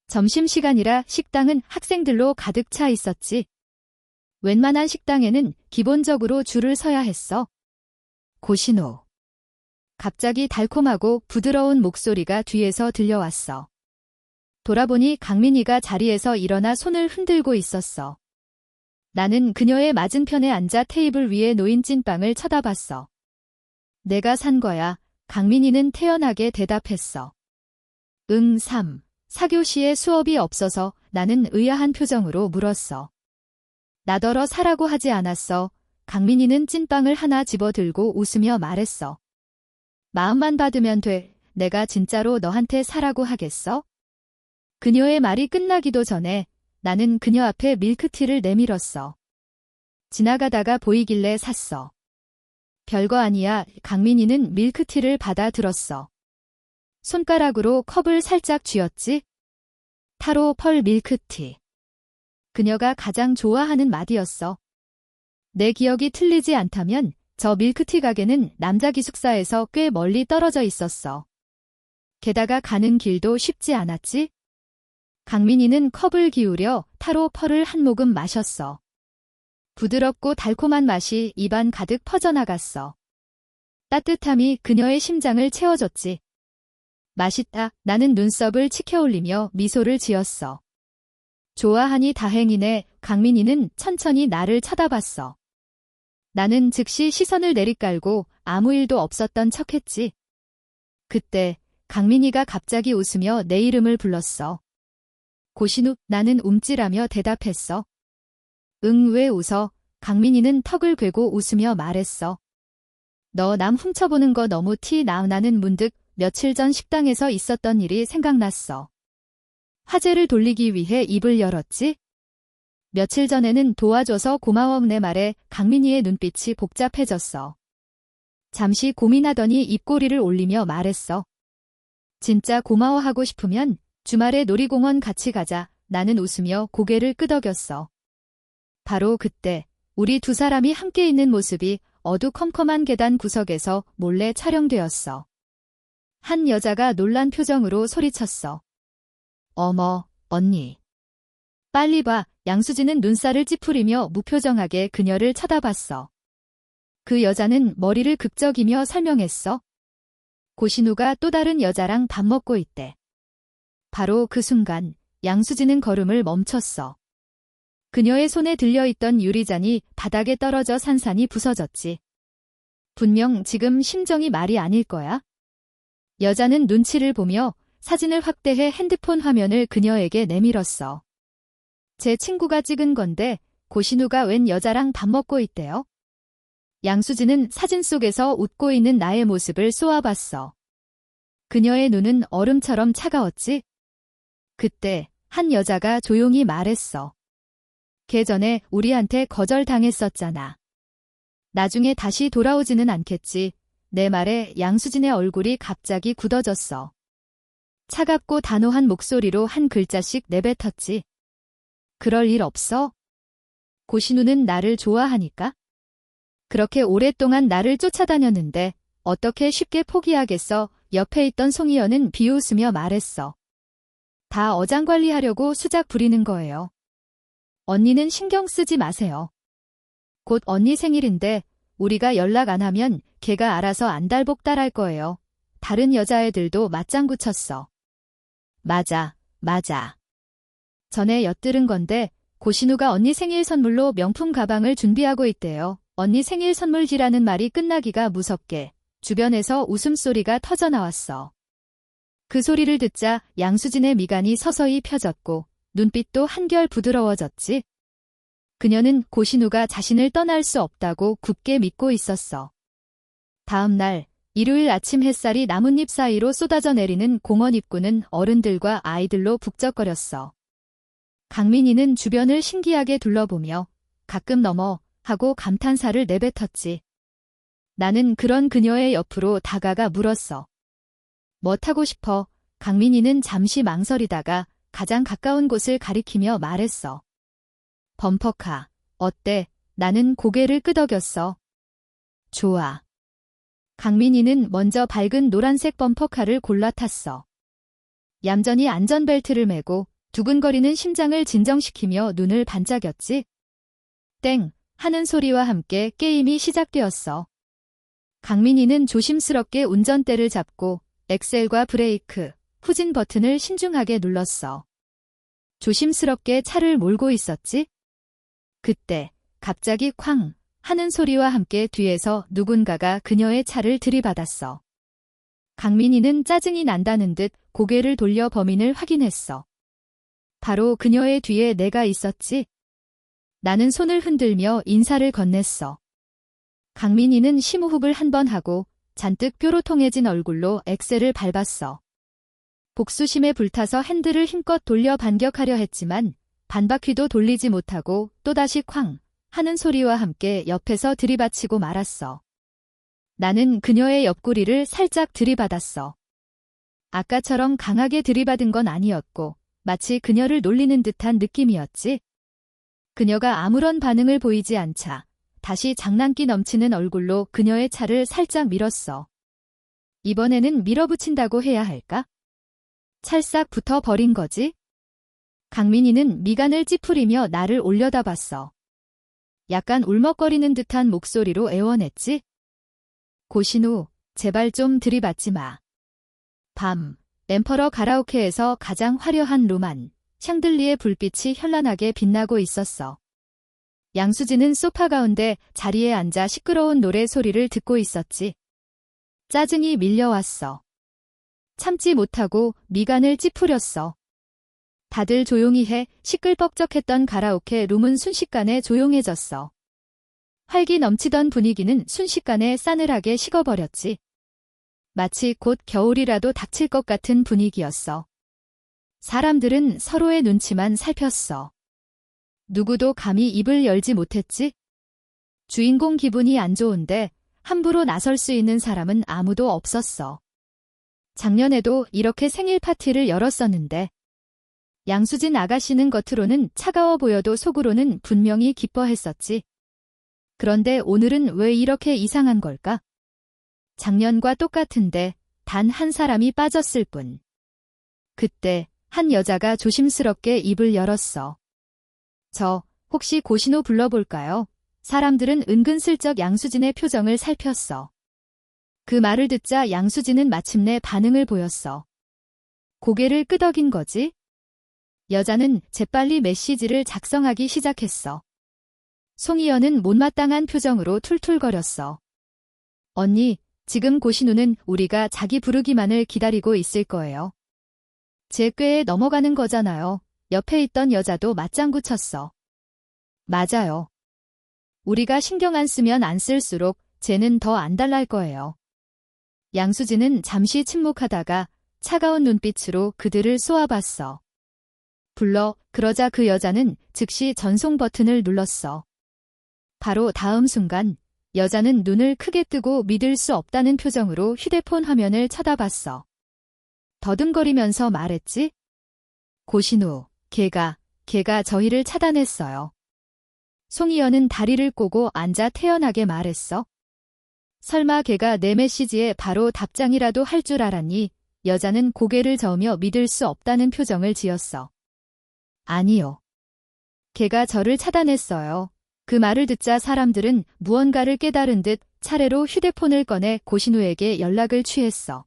점심시간이라 식당은 학생들로 가득 차 있었지. 웬만한 식당에는 기본적으로 줄을 서야 했어. 고신호. 갑자기 달콤하고 부드러운 목소리가 뒤에서 들려왔어. 돌아보니 강민이가 자리에서 일어나 손을 흔들고 있었어. 나는 그녀의 맞은편에 앉아 테이블 위에 놓인 찐빵을 쳐다봤어. 내가 산 거야. 강민이는 태연하게 대답했어. 3. 4교시에 수업이 없어서 나는 의아한 표정으로 물었어. 나더러 사라고 하지 않았어. 강민이는 찐빵을 하나 집어들고 웃으며 말했어. 마음만 받으면 돼. 내가 진짜로 너한테 사라고 하겠어? 그녀의 말이 끝나기도 전에 나는 그녀 앞에 밀크티를 내밀었어. 지나가다가 보이길래 샀어. 별거 아니야. 강민이는 밀크티를 받아 들었어. 손가락으로 컵을 살짝 쥐었지? 타로 펄 밀크티. 그녀가 가장 좋아하는 맛이었어. 내 기억이 틀리지 않다면 저 밀크티 가게는 남자 기숙사에서 꽤 멀리 떨어져 있었어. 게다가 가는 길도 쉽지 않았지? 강민이는 컵을 기울여 타로 펄을 한 모금 마셨어. 부드럽고 달콤한 맛이 입안 가득 퍼져나갔어. 따뜻함이 그녀의 심장을 채워줬지. 맛있다. 나는 눈썹을 치켜올리며 미소를 지었어. 좋아하니 다행이네. 강민이는 천천히 나를 쳐다봤어. 나는 즉시 시선을 내리깔고 아무 일도 없었던 척했지. 그때 강민이가 갑자기 웃으며 내 이름을 불렀어. 고신우. 나는 움찔하며 대답했어. 응, 왜 웃어? 강민이는 턱을 괴고 웃으며 말했어. 너 남 훔쳐보는 거 너무 티 나. 나는 문득 며칠 전 식당에서 있었던 일이 생각났어. 화제를 돌리기 위해 입을 열었지? 며칠 전에는 도와줘서 고마워. 내 말에 강민이의 눈빛이 복잡해졌어. 잠시 고민하더니 입꼬리를 올리며 말했어. 진짜 고마워하고 싶으면 주말에 놀이공원 같이 가자. 나는 웃으며 고개를 끄덕였어. 바로 그때 우리 두 사람이 함께 있는 모습이 어두컴컴한 계단 구석에서 몰래 촬영되었어. 한 여자가 놀란 표정으로 소리쳤어. 어머, 언니. 빨리 봐. 양수진은 눈살을 찌푸리며 무표정하게 그녀를 쳐다봤어. 그 여자는 머리를 극적이며 설명했어. 고신우가 또 다른 여자랑 밥 먹고 있대. 바로 그 순간 양수진은 걸음을 멈췄어. 그녀의 손에 들려있던 유리잔이 바닥에 떨어져 산산이 부서졌지. 분명 지금 심정이 말이 아닐 거야. 여자는 눈치를 보며 사진을 확대해 핸드폰 화면을 그녀에게 내밀었어. 제 친구가 찍은 건데 고신우가 웬 여자랑 밥 먹고 있대요. 양수진은 사진 속에서 웃고 있는 나의 모습을 쏘아봤어. 그녀의 눈은 얼음처럼 차가웠지? 그때 한 여자가 조용히 말했어. 걔 전에 우리한테 거절당했었잖아. 나중에 다시 돌아오지는 않겠지. 내 말에 양수진의 얼굴이 갑자기 굳어졌어. 차갑고 단호한 목소리로 한 글자씩 내뱉었지. 그럴 일 없어? 고신우는 나를 좋아하니까? 그렇게 오랫동안 나를 쫓아다녔는데 어떻게 쉽게 포기하겠어? 옆에 있던 송이연은 비웃으며 말했어. 다 어장관리하려고 수작 부리는 거예요. 언니는 신경 쓰지 마세요. 곧 언니 생일인데 우리가 연락 안 하면 걔가 알아서 안달복달할 거예요. 다른 여자애들도 맞장구 쳤어. 맞아. 전에 엿들은 건데 고신우가 언니 생일 선물로 명품 가방을 준비하고 있대요. 언니 생일 선물이라는 말이 끝나기가 무섭게 주변에서 웃음소리가 터져나왔어. 그 소리를 듣자 양수진의 미간이 서서히 펴졌고 눈빛도 한결 부드러워졌지. 그녀는 고신우가 자신을 떠날 수 없다고 굳게 믿고 있었어. 다음 날 일요일 아침 햇살이 나뭇잎 사이로 쏟아져 내리는 공원 입구는 어른들과 아이들로 북적거렸어. 강민이는 주변을 신기하게 둘러보며 가끔 너머 하고 감탄사를 내뱉었지. 나는 그런 그녀의 옆으로 다가가 물었어. 뭐 타고 싶어? 강민이는 잠시 망설이다가 가장 가까운 곳을 가리키며 말했어. 범퍼카. 어때? 나는 고개를 끄덕였어. 좋아. 강민이는 먼저 밝은 노란색 범퍼카를 골라 탔어. 얌전히 안전벨트를 매고 두근거리는 심장을 진정시키며 눈을 반짝였지. 땡! 하는 소리와 함께 게임이 시작되었어. 강민이는 조심스럽게 운전대를 잡고 엑셀과 브레이크, 후진 버튼을 신중하게 눌렀어. 조심스럽게 차를 몰고 있었지. 그때 갑자기 쾅! 하는 소리와 함께 뒤에서 누군가가 그녀의 차를 들이받았어. 강민이는 짜증이 난다는 듯 고개를 돌려 범인을 확인했어. 바로 그녀의 뒤에 내가 있었지. 나는 손을 흔들며 인사를 건넸어. 강민이는 심호흡을 한 번 하고 잔뜩 뾰로통해진 얼굴로 엑셀을 밟았어. 복수심에 불타서 핸들을 힘껏 돌려 반격하려 했지만 반바퀴도 돌리지 못하고 또다시 쾅! 하는 소리와 함께 옆에서 들이받치고 말았어. 나는 그녀의 옆구리를 살짝 들이받았어. 아까처럼 강하게 들이받은 건 아니었고 마치 그녀를 놀리는 듯한 느낌이었지. 그녀가 아무런 반응을 보이지 않자 다시 장난기 넘치는 얼굴로 그녀의 차를 살짝 밀었어. 이번에는 밀어붙인다고 해야 할까? 찰싹 붙어버린 거지? 강민이는 미간을 찌푸리며 나를 올려다봤어. 약간 울먹거리는 듯한 목소리로 애원했지? 고신우, 제발 좀 들이받지 마. 밤, 엠퍼러 가라오케에서 가장 화려한 룸안, 샹들리에 불빛이 현란하게 빛나고 있었어. 양수진은 소파 가운데 자리에 앉아 시끄러운 노래 소리를 듣고 있었지. 짜증이 밀려왔어. 참지 못하고 미간을 찌푸렸어. 다들 조용히 해. 시끌벅적했던 가라오케 룸은 순식간에 조용해졌어. 활기 넘치던 분위기는 순식간에 싸늘하게 식어버렸지. 마치 곧 겨울이라도 닥칠 것 같은 분위기였어. 사람들은 서로의 눈치만 살폈어. 누구도 감히 입을 열지 못했지. 주인공 기분이 안 좋은데 함부로 나설 수 있는 사람은 아무도 없었어. 작년에도 이렇게 생일 파티를 열었었는데 양수진 아가씨는 겉으로는 차가워 보여도 속으로는 분명히 기뻐했었지. 그런데 오늘은 왜 이렇게 이상한 걸까? 작년과 똑같은데 단 한 사람이 빠졌을 뿐. 그때 한 여자가 조심스럽게 입을 열었어. 저 혹시 고신호 불러볼까요? 사람들은 은근슬쩍 양수진의 표정을 살폈어. 그 말을 듣자 양수진은 마침내 반응을 보였어. 고개를 끄덕인 거지? 여자는 재빨리 메시지를 작성하기 시작했어. 송희연은 못마땅한 표정으로 툴툴거렸어. 언니, 지금 고신우는 우리가 자기 부르기만을 기다리고 있을 거예요. 제 꾀에 넘어가는 거잖아요. 옆에 있던 여자도 맞장구 쳤어. 맞아요. 우리가 신경 안 쓰면 안 쓸수록 쟤는 더 안달날 거예요. 양수진은 잠시 침묵하다가 차가운 눈빛으로 그들을 쏘아봤어. 불러. 그러자 그 여자는 즉시 전송 버튼을 눌렀어. 바로 다음 순간 여자는 눈을 크게 뜨고 믿을 수 없다는 표정으로 휴대폰 화면을 쳐다봤어. 더듬거리면서 말했지? 고신우, 걔가 저희를 차단했어요. 송희연은 다리를 꼬고 앉아 태연하게 말했어. 설마 걔가 내 메시지에 바로 답장이라도 할 줄 알았니? 여자는 고개를 저으며 믿을 수 없다는 표정을 지었어. 아니요. 걔가 저를 차단했어요. 그 말을 듣자 사람들은 무언가를 깨달은 듯 차례로 휴대폰을 꺼내 고신우에게 연락을 취했어.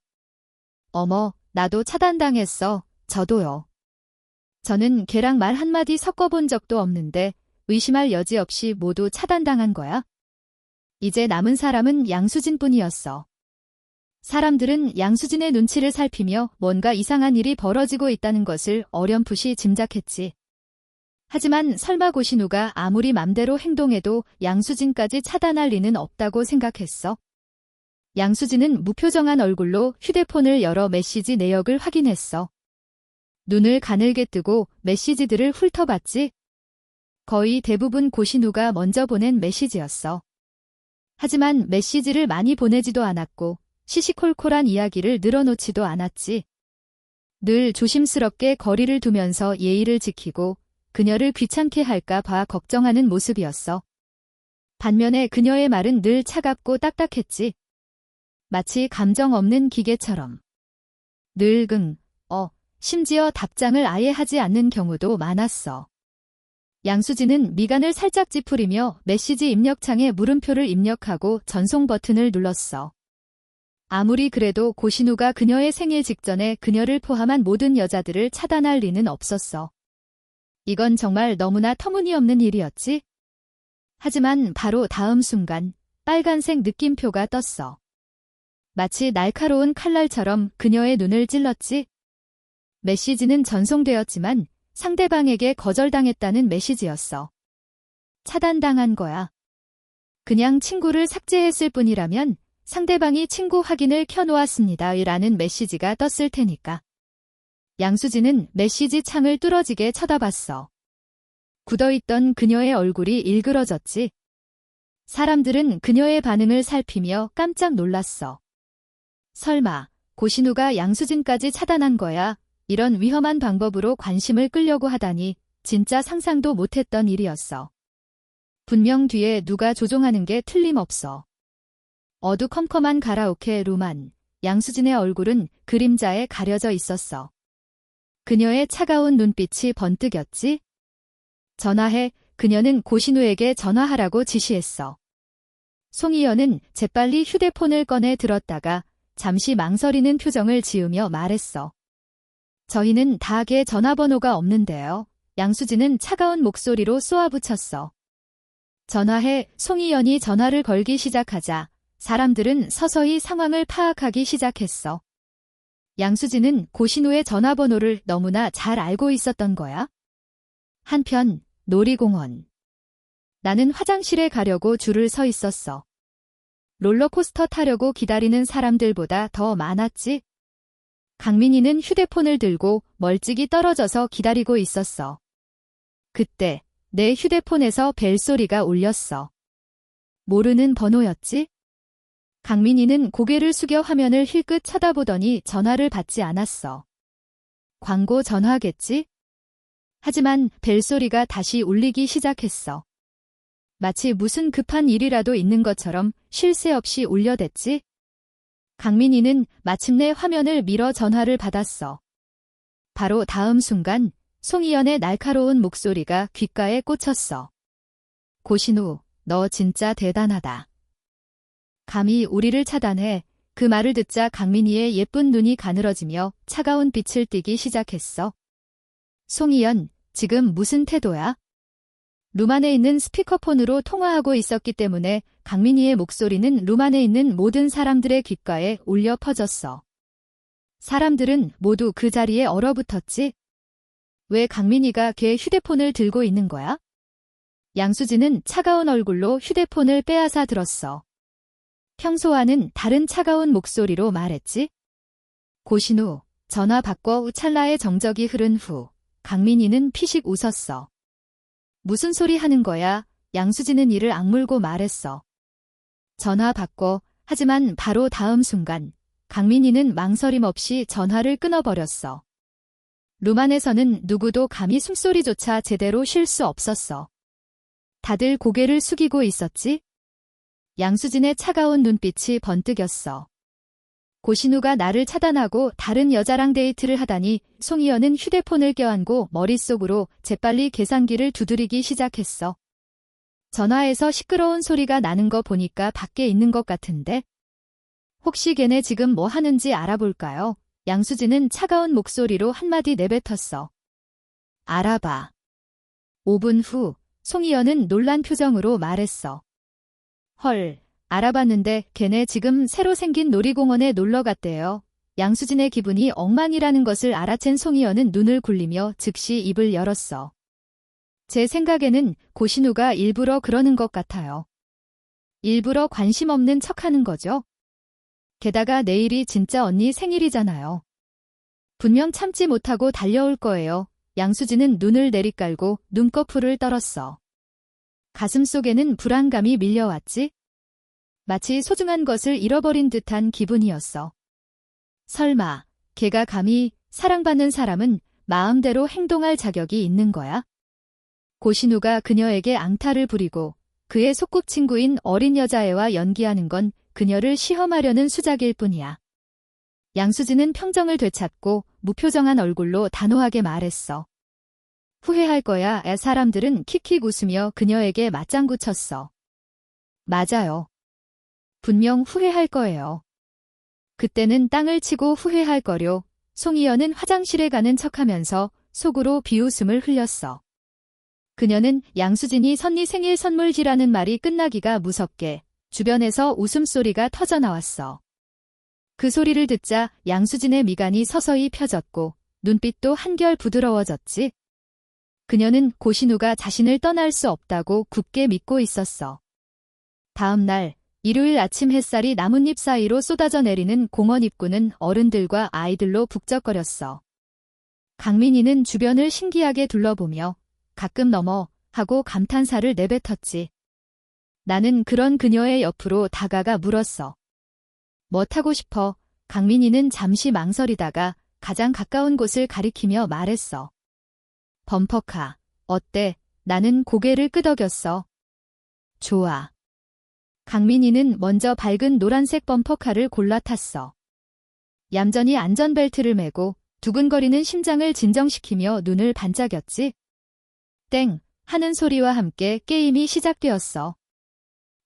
어머, 나도 차단당했어. 저도요. 저는 걔랑 말 한마디 섞어본 적도 없는데 의심할 여지 없이 모두 차단당한 거야? 이제 남은 사람은 양수진뿐이었어. 사람들은 양수진의 눈치를 살피며 뭔가 이상한 일이 벌어지고 있다는 것을 어렴풋이 짐작했지. 하지만 설마 고신우가 아무리 맘대로 행동해도 양수진까지 차단할 리는 없다고 생각했어. 양수진은 무표정한 얼굴로 휴대폰을 열어 메시지 내역을 확인했어. 눈을 가늘게 뜨고 메시지들을 훑어봤지. 거의 대부분 고신우가 먼저 보낸 메시지였어. 하지만 메시지를 많이 보내지도 않았고 시시콜콜한 이야기를 늘어놓지도 않았지. 늘 조심스럽게 거리를 두면서 예의를 지키고 그녀를 귀찮게 할까 봐 걱정하는 모습이었어. 반면에 그녀의 말은 늘 차갑고 딱딱했지. 마치 감정 없는 기계처럼. 늘 심지어 답장을 아예 하지 않는 경우도 많았어. 양수진은 미간을 살짝 찌푸리며 메시지 입력창에 물음표를 입력하고 전송 버튼을 눌렀어. 아무리 그래도 고신우가 그녀의 생일 직전에 그녀를 포함한 모든 여자들을 차단할 리는 없었어. 이건 정말 너무나 터무니없는 일이었지? 하지만 바로 다음 순간 빨간색 느낌표가 떴어. 마치 날카로운 칼날처럼 그녀의 눈을 찔렀지. 메시지는 전송되었지만 상대방에게 거절당했다는 메시지였어. 차단당한 거야. 그냥 친구를 삭제했을 뿐이라면 상대방이 친구 확인을 켜놓았습니다. 라는 메시지가 떴을 테니까. 양수진은 메시지 창을 뚫어지게 쳐다봤어. 굳어있던 그녀의 얼굴이 일그러졌지. 사람들은 그녀의 반응을 살피며 깜짝 놀랐어. 설마 고신우가 양수진까지 차단한 거야? 이런 위험한 방법으로 관심을 끌려고 하다니 진짜 상상도 못했던 일이었어. 분명 뒤에 누가 조종하는 게 틀림없어. 어두컴컴한 가라오케 룸안, 양수진의 얼굴은 그림자에 가려져 있었어. 그녀의 차가운 눈빛이 번뜩였지? 전화해. 그녀는 고신우에게 전화하라고 지시했어. 송희연은 재빨리 휴대폰을 꺼내 들었다가 잠시 망설이는 표정을 지으며 말했어. 저희는 닭의 전화번호가 없는데요. 양수진은 차가운 목소리로 쏘아붙였어. 전화해. 송희연이 전화를 걸기 시작하자 사람들은 서서히 상황을 파악하기 시작했어. 양수진은 고신우의 전화번호를 너무나 잘 알고 있었던 거야. 한편 놀이공원. 나는 화장실에 가려고 줄을 서 있었어. 롤러코스터 타려고 기다리는 사람들보다 더 많았지? 강민이는 휴대폰을 들고 멀찍이 떨어져서 기다리고 있었어. 그때 내 휴대폰에서 벨소리가 울렸어. 모르는 번호였지? 강민이는 고개를 숙여 화면을 힐끗 쳐다보더니 전화를 받지 않았어. 광고 전화겠지? 하지만 벨소리가 다시 울리기 시작했어. 마치 무슨 급한 일이라도 있는 것처럼 쉴 새 없이 울려댔지? 강민이는 마침내 화면을 밀어 전화를 받았어. 바로 다음 순간 송희연의 날카로운 목소리가 귓가에 꽂혔어. 고신우, 너 진짜 대단하다. 감히 우리를 차단해. 그 말을 듣자 강민이의 예쁜 눈이 가늘어지며 차가운 빛을 띠기 시작했어. 송희연, 지금 무슨 태도야? 룸 안에 있는 스피커폰으로 통화하고 있었기 때문에 강민이의 목소리는 룸 안에 있는 모든 사람들의 귓가에 울려 퍼졌어. 사람들은 모두 그 자리에 얼어붙었지? 왜 강민이가 걔 휴대폰을 들고 있는 거야? 양수진은 차가운 얼굴로 휴대폰을 빼앗아 들었어. 평소와는 다른 차가운 목소리로 말했지? 고신우, 전화 바꿔. 찰나의 정적이 흐른 후 강민이는 피식 웃었어. 무슨 소리 하는 거야? 양수진은 이를 악물고 말했어. 전화 바꿔. 하지만 바로 다음 순간 강민이는 망설임 없이 전화를 끊어버렸어. 룸 안에서는 누구도 감히 숨소리조차 제대로 쉴 수 없었어. 다들 고개를 숙이고 있었지? 양수진의 차가운 눈빛이 번뜩였어. 고신우가 나를 차단하고 다른 여자랑 데이트를 하다니. 송희연은 휴대폰을 껴안고 머릿속으로 재빨리 계산기를 두드리기 시작했어. 전화에서 시끄러운 소리가 나는 거 보니까 밖에 있는 것 같은데? 혹시 걔네 지금 뭐 하는지 알아볼까요? 양수진은 차가운 목소리로 한마디 내뱉었어. 알아봐. 5분 후 송희연은 놀란 표정으로 말했어. 헐, 알아봤는데 걔네 지금 새로 생긴 놀이공원에 놀러 갔대요. 양수진의 기분이 엉망이라는 것을 알아챈 송희연은 눈을 굴리며 즉시 입을 열었어. 제 생각에는 고신우가 일부러 그러는 것 같아요. 일부러 관심 없는 척하는 거죠. 게다가 내일이 진짜 언니 생일이잖아요. 분명 참지 못하고 달려올 거예요. 양수진은 눈을 내리깔고 눈꺼풀을 떨었어. 가슴속에는 불안감이 밀려왔지? 마치 소중한 것을 잃어버린 듯한 기분이었어. 설마 걔가 감히 사랑받는 사람은 마음대로 행동할 자격이 있는 거야? 고신우가 그녀에게 앙탈을 부리고 그의 소꿉친구인 어린 여자애와 연기하는 건 그녀를 시험하려는 수작일 뿐이야. 양수진은 평정을 되찾고 무표정한 얼굴로 단호하게 말했어. 후회할 거야. 사람들은 킥킥 웃으며 그녀에게 맞장구 쳤어. 맞아요. 분명 후회할 거예요. 그때는 땅을 치고 후회할 거려. 송이연은 화장실에 가는 척하면서 속으로 비웃음을 흘렸어. 그녀는 양수진이 선니 생일 선물지라는 말이 끝나기가 무섭게 주변에서 웃음소리가 터져나왔어. 그 소리를 듣자 양수진의 미간이 서서히 펴졌고 눈빛도 한결 부드러워졌지. 그녀는 고신우가 자신을 떠날 수 없다고 굳게 믿고 있었어. 다음 날 일요일 아침 햇살이 나뭇잎 사이로 쏟아져 내리는 공원 입구는 어른들과 아이들로 북적거렸어. 강민이는 주변을 신기하게 둘러보며 가끔 너머 하고 감탄사를 내뱉었지. 나는 그런 그녀의 옆으로 다가가 물었어. 뭐 타고 싶어? 강민이는 잠시 망설이다가 가장 가까운 곳을 가리키며 말했어. 범퍼카. 어때? 나는 고개를 끄덕였어. 좋아. 강민이는 먼저 밝은 노란색 범퍼카를 골라 탔어. 얌전히 안전벨트를 매고 두근거리는 심장을 진정시키며 눈을 반짝였지. 땡! 하는 소리와 함께 게임이 시작되었어.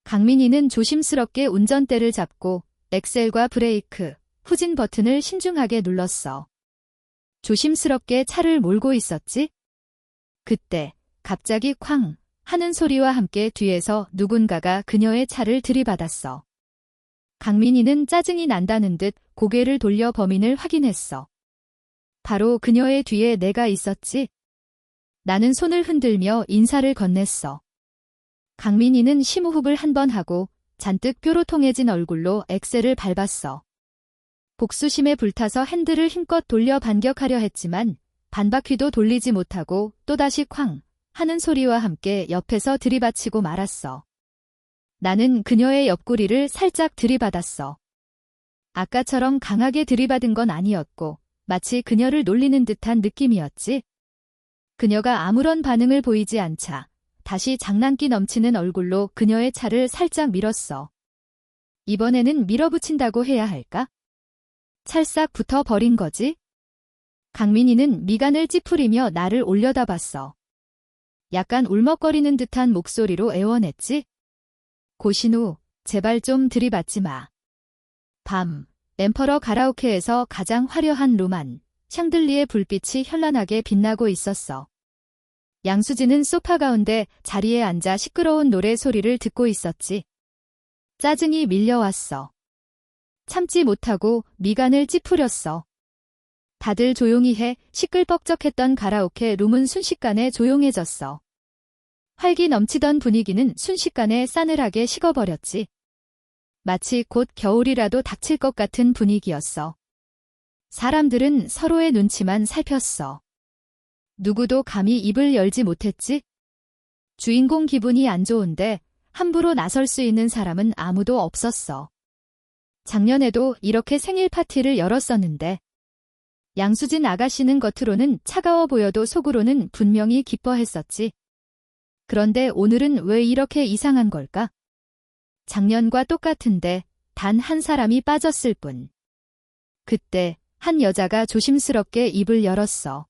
강민이는 조심스럽게 운전대를 잡고 엑셀과 브레이크, 후진 버튼을 신중하게 눌렀어. 조심스럽게 차를 몰고 있었지. 그때 갑자기 쾅! 하는 소리와 함께 뒤에서 누군가가 그녀의 차를 들이받았어. 강민이는 짜증이 난다는 듯 고개를 돌려 범인을 확인했어. 바로 그녀의 뒤에 내가 있었지. 나는 손을 흔들며 인사를 건넸어. 강민이는 심호흡을 한 번 하고 잔뜩 뾰로통해진 얼굴로 엑셀을 밟았어. 복수심에 불타서 핸들을 힘껏 돌려 반격하려 했지만 반바퀴도 돌리지 못하고 또다시 쾅! 하는 소리와 함께 옆에서 들이받치고 말았어. 나는 그녀의 옆구리를 살짝 들이받았어. 아까처럼 강하게 들이받은 건 아니었고 마치 그녀를 놀리는 듯한 느낌이었지. 그녀가 아무런 반응을 보이지 않자 다시 장난기 넘치는 얼굴로 그녀의 차를 살짝 밀었어. 이번에는 밀어붙인다고 해야 할까? 찰싹 붙어버린 거지? 강민이는 미간을 찌푸리며 나를 올려다봤어. 약간 울먹거리는 듯한 목소리로 애원했지? 고신우, 제발 좀 들이받지 마. 밤, 엠퍼러 가라오케에서 가장 화려한 로만, 샹들리에 불빛이 현란하게 빛나고 있었어. 양수진은 소파 가운데 자리에 앉아 시끄러운 노래 소리를 듣고 있었지. 짜증이 밀려왔어. 참지 못하고 미간을 찌푸렸어. 다들 조용히 해. 시끌벅적했던 가라오케 룸은 순식간에 조용해졌어. 활기 넘치던 분위기는 순식간에 싸늘하게 식어버렸지. 마치 곧 겨울이라도 닥칠 것 같은 분위기였어. 사람들은 서로의 눈치만 살폈어. 누구도 감히 입을 열지 못했지? 주인공 기분이 안 좋은데 함부로 나설 수 있는 사람은 아무도 없었어. 작년에도 이렇게 생일 파티를 열었었는데 양수진 아가씨는 겉으로는 차가워 보여도 속으로는 분명히 기뻐했었지. 그런데 오늘은 왜 이렇게 이상한 걸까? 작년과 똑같은데 단 한 사람이 빠졌을 뿐. 그때 한 여자가 조심스럽게 입을 열었어.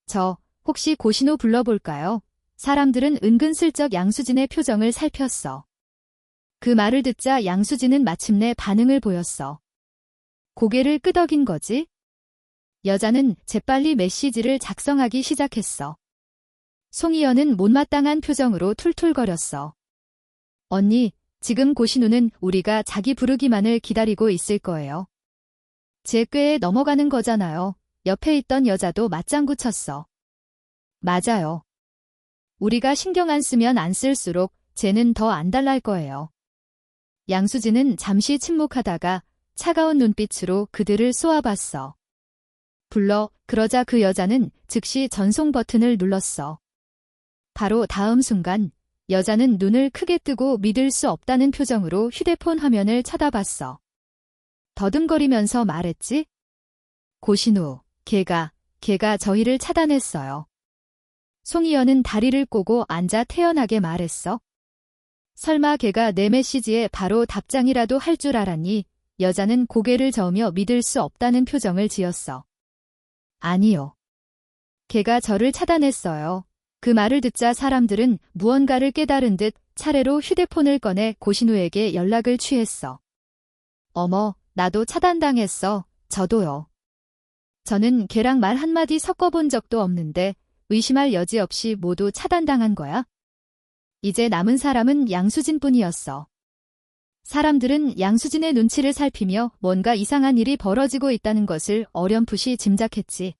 저 혹시 고신호 불러볼까요? 사람들은 은근슬쩍 양수진의 표정을 살폈어. 그 말을 듣자 양수진은 마침내 반응을 보였어. 고개를 끄덕인 거지? 여자는 재빨리 메시지를 작성하기 시작했어. 송이연은 못마땅한 표정으로 툴툴거렸어. 언니, 지금 고신우는 우리가 자기 부르기만을 기다리고 있을 거예요. 제 꾀에 넘어가는 거잖아요. 옆에 있던 여자도 맞장구 쳤어. 맞아요. 우리가 신경 안 쓰면 안 쓸수록 쟤는 더 안달날 거예요. 양수진은 잠시 침묵하다가 차가운 눈빛으로 그들을 쏘아봤어. 불러. 그러자 그 여자는 즉시 전송 버튼을 눌렀어. 바로 다음 순간 여자는 눈을 크게 뜨고 믿을 수 없다는 표정으로 휴대폰 화면을 쳐다봤어. 더듬거리면서 말했지? 고신우, 걔가 저희를 차단했어요. 송이연은 다리를 꼬고 앉아 태연하게 말했어. 설마 걔가 내 메시지에 바로 답장이라도 할 줄 알았니? 여자는 고개를 저으며 믿을 수 없다는 표정을 지었어. 아니요. 걔가 저를 차단했어요. 그 말을 듣자 사람들은 무언가를 깨달은 듯 차례로 휴대폰을 꺼내 고신우에게 연락을 취했어. 어머, 나도 차단당했어. 저도요. 저는 걔랑 말 한마디 섞어본 적도 없는데 의심할 여지 없이 모두 차단당한 거야? 이제 남은 사람은 양수진뿐이었어. 사람들은 양수진의 눈치를 살피며 뭔가 이상한 일이 벌어지고 있다는 것을 어렴풋이 짐작했지.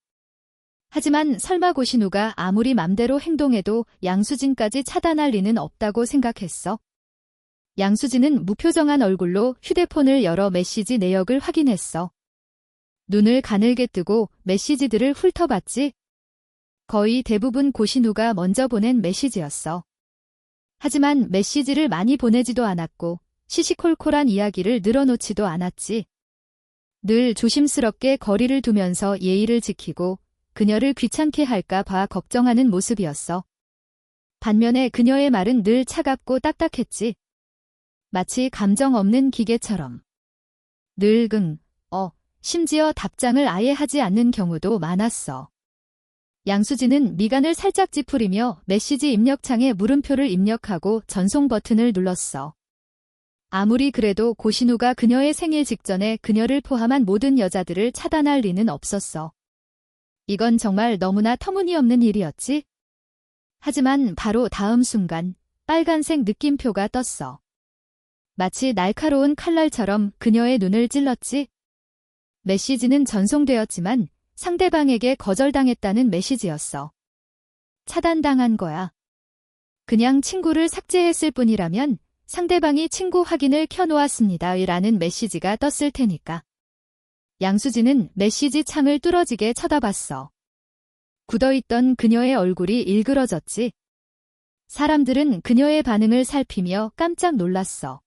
하지만 설마 고신우가 아무리 맘대로 행동해도 양수진까지 차단할 리는 없다고 생각했어. 양수진은 무표정한 얼굴로 휴대폰을 열어 메시지 내역을 확인했어. 눈을 가늘게 뜨고 메시지들을 훑어봤지. 거의 대부분 고신우가 먼저 보낸 메시지였어. 하지만 메시지를 많이 보내지도 않았고 시시콜콜한 이야기를 늘어놓지도 않았지. 늘 조심스럽게 거리를 두면서 예의를 지키고 그녀를 귀찮게 할까 봐 걱정하는 모습이었어. 반면에 그녀의 말은 늘 차갑고 딱딱했지. 마치 감정 없는 기계처럼. 늘 심지어 답장을 아예 하지 않는 경우도 많았어. 양수진은 미간을 살짝 찌푸리며 메시지 입력창에 물음표를 입력하고 전송 버튼을 눌렀어. 아무리 그래도 고신우가 그녀의 생일 직전에 그녀를 포함한 모든 여자들을 차단할 리는 없었어. 이건 정말 너무나 터무니없는 일이었지? 하지만 바로 다음 순간 빨간색 느낌표가 떴어. 마치 날카로운 칼날처럼 그녀의 눈을 찔렀지. 메시지는 전송되었지만 상대방에게 거절당했다는 메시지였어. 차단당한 거야. 그냥 친구를 삭제했을 뿐이라면 상대방이 친구 확인을 켜놓았습니다. 라는 메시지가 떴을 테니까. 양수진은 메시지 창을 뚫어지게 쳐다봤어. 굳어있던 그녀의 얼굴이 일그러졌지. 사람들은 그녀의 반응을 살피며 깜짝 놀랐어.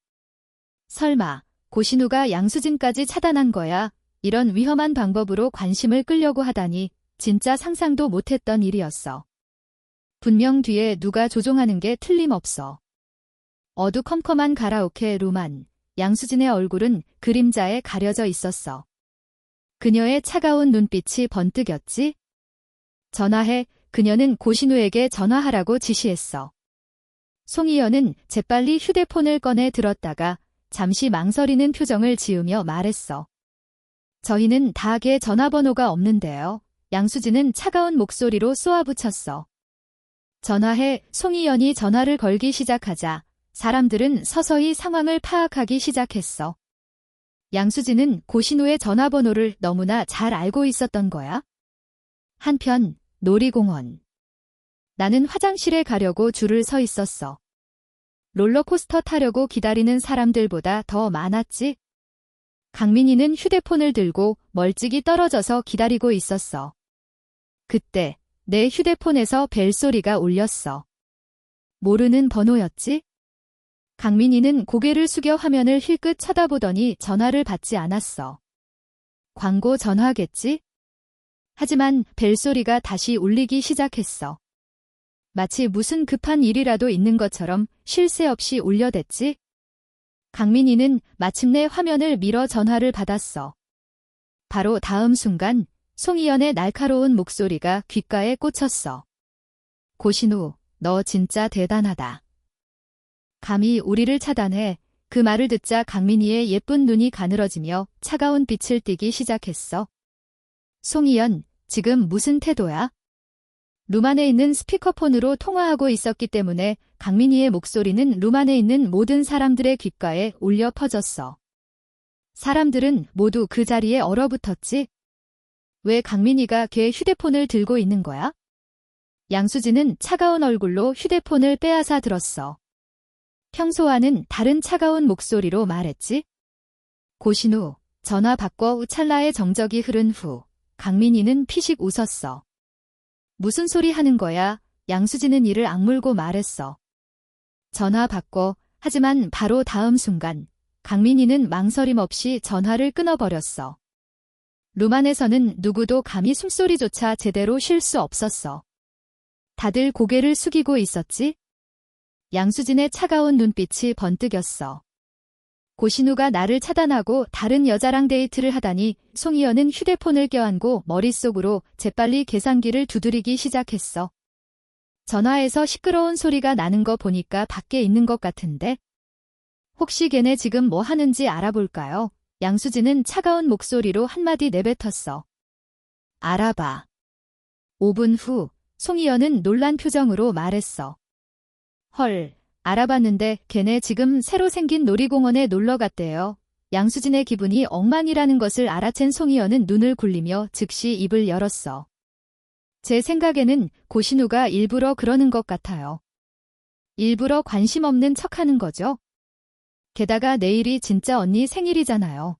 설마 고신우가 양수진까지 차단한 거야? 이런 위험한 방법으로 관심을 끌려고 하다니 진짜 상상도 못했던 일이었어. 분명 뒤에 누가 조종하는 게 틀림없어. 어두컴컴한 가라오케 룸안, 양수진의 얼굴은 그림자에 가려져 있었어. 그녀의 차가운 눈빛이 번뜩였지. 전화해. 그녀는 고신우에게 전화하라고 지시했어. 송희연은 재빨리 휴대폰을 꺼내 들었다가 잠시 망설이는 표정을 지으며 말했어. 저희는 닭의 전화번호가 없는데요. 양수진은 차가운 목소리로 쏘아붙였어. 전화해. 송희연이 전화를 걸기 시작하자 사람들은 서서히 상황을 파악하기 시작했어. 양수진은 고신우의 전화번호를 너무나 잘 알고 있었던 거야. 한편 놀이공원. 나는 화장실에 가려고 줄을 서 있었어. 롤러코스터 타려고 기다리는 사람들보다 더 많았지. 강민이는 휴대폰을 들고 멀찍이 떨어져서 기다리고 있었어. 그때 내 휴대폰에서 벨소리가 울렸어. 모르는 번호였지? 강민이는 고개를 숙여 화면을 힐끗 쳐다보더니 전화를 받지 않았어. 광고 전화겠지? 하지만 벨소리가 다시 울리기 시작했어. 마치 무슨 급한 일이라도 있는 것처럼 쉴 새 없이 울려댔지? 강민이는 마침내 화면을 밀어 전화를 받았어. 바로 다음 순간 송희연의 날카로운 목소리가 귓가에 꽂혔어. 고신우, 너 진짜 대단하다. 감히 우리를 차단해. 그 말을 듣자 강민이의 예쁜 눈이 가늘어지며 차가운 빛을 띠기 시작했어. 송희연, 지금 무슨 태도야? 룸 안에 있는 스피커폰으로 통화하고 있었기 때문에 강민이의 목소리는 룸 안에 있는 모든 사람들의 귓가에 울려 퍼졌어. 사람들은 모두 그 자리에 얼어붙었지. 왜 강민이가 걔 휴대폰을 들고 있는 거야? 양수진은 차가운 얼굴로 휴대폰을 빼앗아 들었어. 평소와는 다른 차가운 목소리로 말했지. 고신우, 전화 바꿔. 찰나의 정적이 흐른 후 강민이는 피식 웃었어. 무슨 소리 하는 거야? 양수진은 이를 악물고 말했어. 전화 바꿔. 하지만 바로 다음 순간 강민이는 망설임 없이 전화를 끊어버렸어. 룸 안에서는 누구도 감히 숨소리조차 제대로 쉴 수 없었어. 다들 고개를 숙이고 있었지. 양수진의 차가운 눈빛이 번뜩였어. 고신우가 나를 차단하고 다른 여자랑 데이트를 하다니 송희연은 휴대폰을 껴안고 머릿속으로 재빨리 계산기를 두드리기 시작했어. 전화에서 시끄러운 소리가 나는 거 보니까 밖에 있는 것 같은데. 혹시 걔네 지금 뭐 하는지 알아볼까요? 양수진은 차가운 목소리로 한마디 내뱉었어. 알아봐. 5분 후 송희연은 놀란 표정으로 말했어. 헐, 알아봤는데 걔네 지금 새로 생긴 놀이공원에 놀러 갔대요. 양수진의 기분이 엉망이라는 것을 알아챈 송희연은 눈을 굴리며 즉시 입을 열었어. 제 생각에는 고신우가 일부러 그러는 것 같아요. 일부러 관심 없는 척하는 거죠. 게다가 내일이 진짜 언니 생일이잖아요.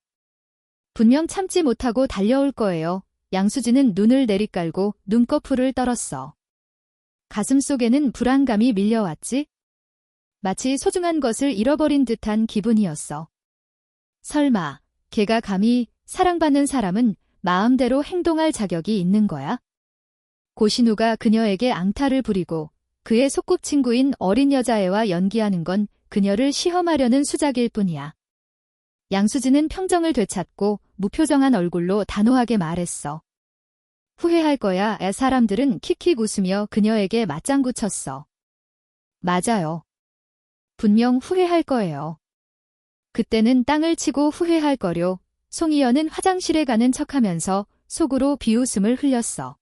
분명 참지 못하고 달려올 거예요. 양수진은 눈을 내리깔고 눈꺼풀을 떨었어. 가슴속에는 불안감이 밀려왔지? 마치 소중한 것을 잃어버린 듯한 기분이었어. 설마 걔가 감히 사랑받는 사람은 마음대로 행동할 자격이 있는 거야? 고신우가 그녀에게 앙탈을 부리고 그의 소꿉친구인 어린 여자애와 연기하는 건 그녀를 시험하려는 수작일 뿐이야. 양수진은 평정을 되찾고 무표정한 얼굴로 단호하게 말했어. 후회할 거야. 사람들은 킥킥 웃으며 그녀에게 맞장구 쳤어. 맞아요. 분명 후회할 거예요. 그때는 땅을 치고 후회할 거려. 송희연은 화장실에 가는 척하면서 속으로 비웃음을 흘렸어.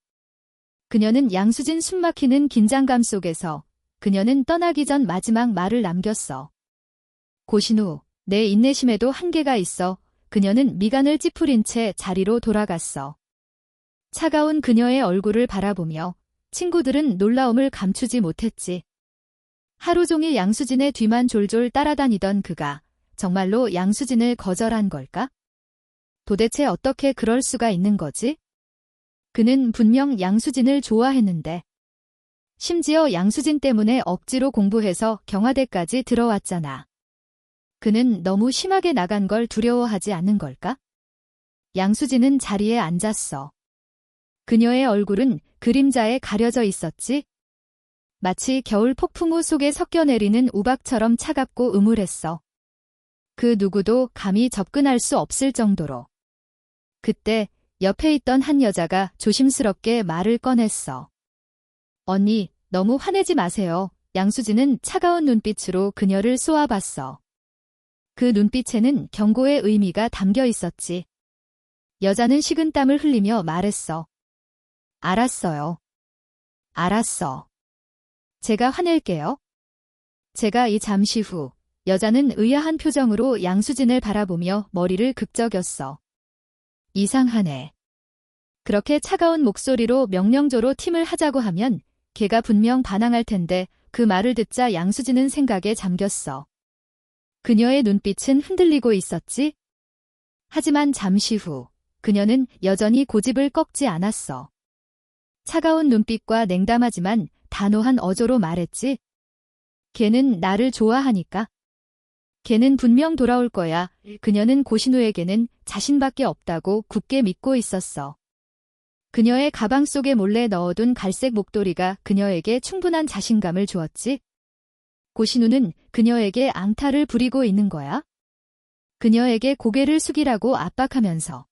그녀는 양수진 숨막히는 긴장감 속에서 그녀는 떠나기 전 마지막 말을 남겼어. 고신우, 내 인내심에도 한계가 있어. 그녀는 미간을 찌푸린 채 자리로 돌아갔어. 차가운 그녀의 얼굴을 바라보며 친구들은 놀라움을 감추지 못했지. 하루 종일 양수진의 뒤만 졸졸 따라다니던 그가 정말로 양수진을 거절한 걸까? 도대체 어떻게 그럴 수가 있는 거지? 그는 분명 양수진을 좋아했는데. 심지어 양수진 때문에 억지로 공부해서 경화대까지 들어왔잖아. 그는 너무 심하게 나간 걸 두려워하지 않는 걸까? 양수진은 자리에 앉았어. 그녀의 얼굴은 그림자에 가려져 있었지? 마치 겨울 폭풍우 속에 섞여 내리는 우박처럼 차갑고 음울했어. 그 누구도 감히 접근할 수 없을 정도로. 그때 옆에 있던 한 여자가 조심스럽게 말을 꺼냈어. 언니, 너무 화내지 마세요. 양수진은 차가운 눈빛으로 그녀를 쏘아봤어. 그 눈빛에는 경고의 의미가 담겨 있었지. 여자는 식은땀을 흘리며 말했어. 알았어요. 알았어. 제가 화낼게요. 제가 이 잠시 후. 여자는 의아한 표정으로 양수진을 바라보며 머리를 극적였어. 이상하네. 그렇게 차가운 목소리로 명령조로 팀을 하자고 하면 걔가 분명 반항할 텐데 그 말을 듣자 양수진은 생각에 잠겼어. 그녀의 눈빛은 흔들리고 있었지? 하지만 잠시 후 그녀는 여전히 고집을 꺾지 않았어. 차가운 눈빛과 냉담하지만 단호한 어조로 말했지. 걔는 나를 좋아하니까. 걔는 분명 돌아올 거야. 그녀는 고신우에게는 자신밖에 없다고 굳게 믿고 있었어. 그녀의 가방 속에 몰래 넣어둔 갈색 목도리가 그녀에게 충분한 자신감을 주었지. 고신우는 그녀에게 앙탈을 부리고 있는 거야. 그녀에게 고개를 숙이라고 압박하면서.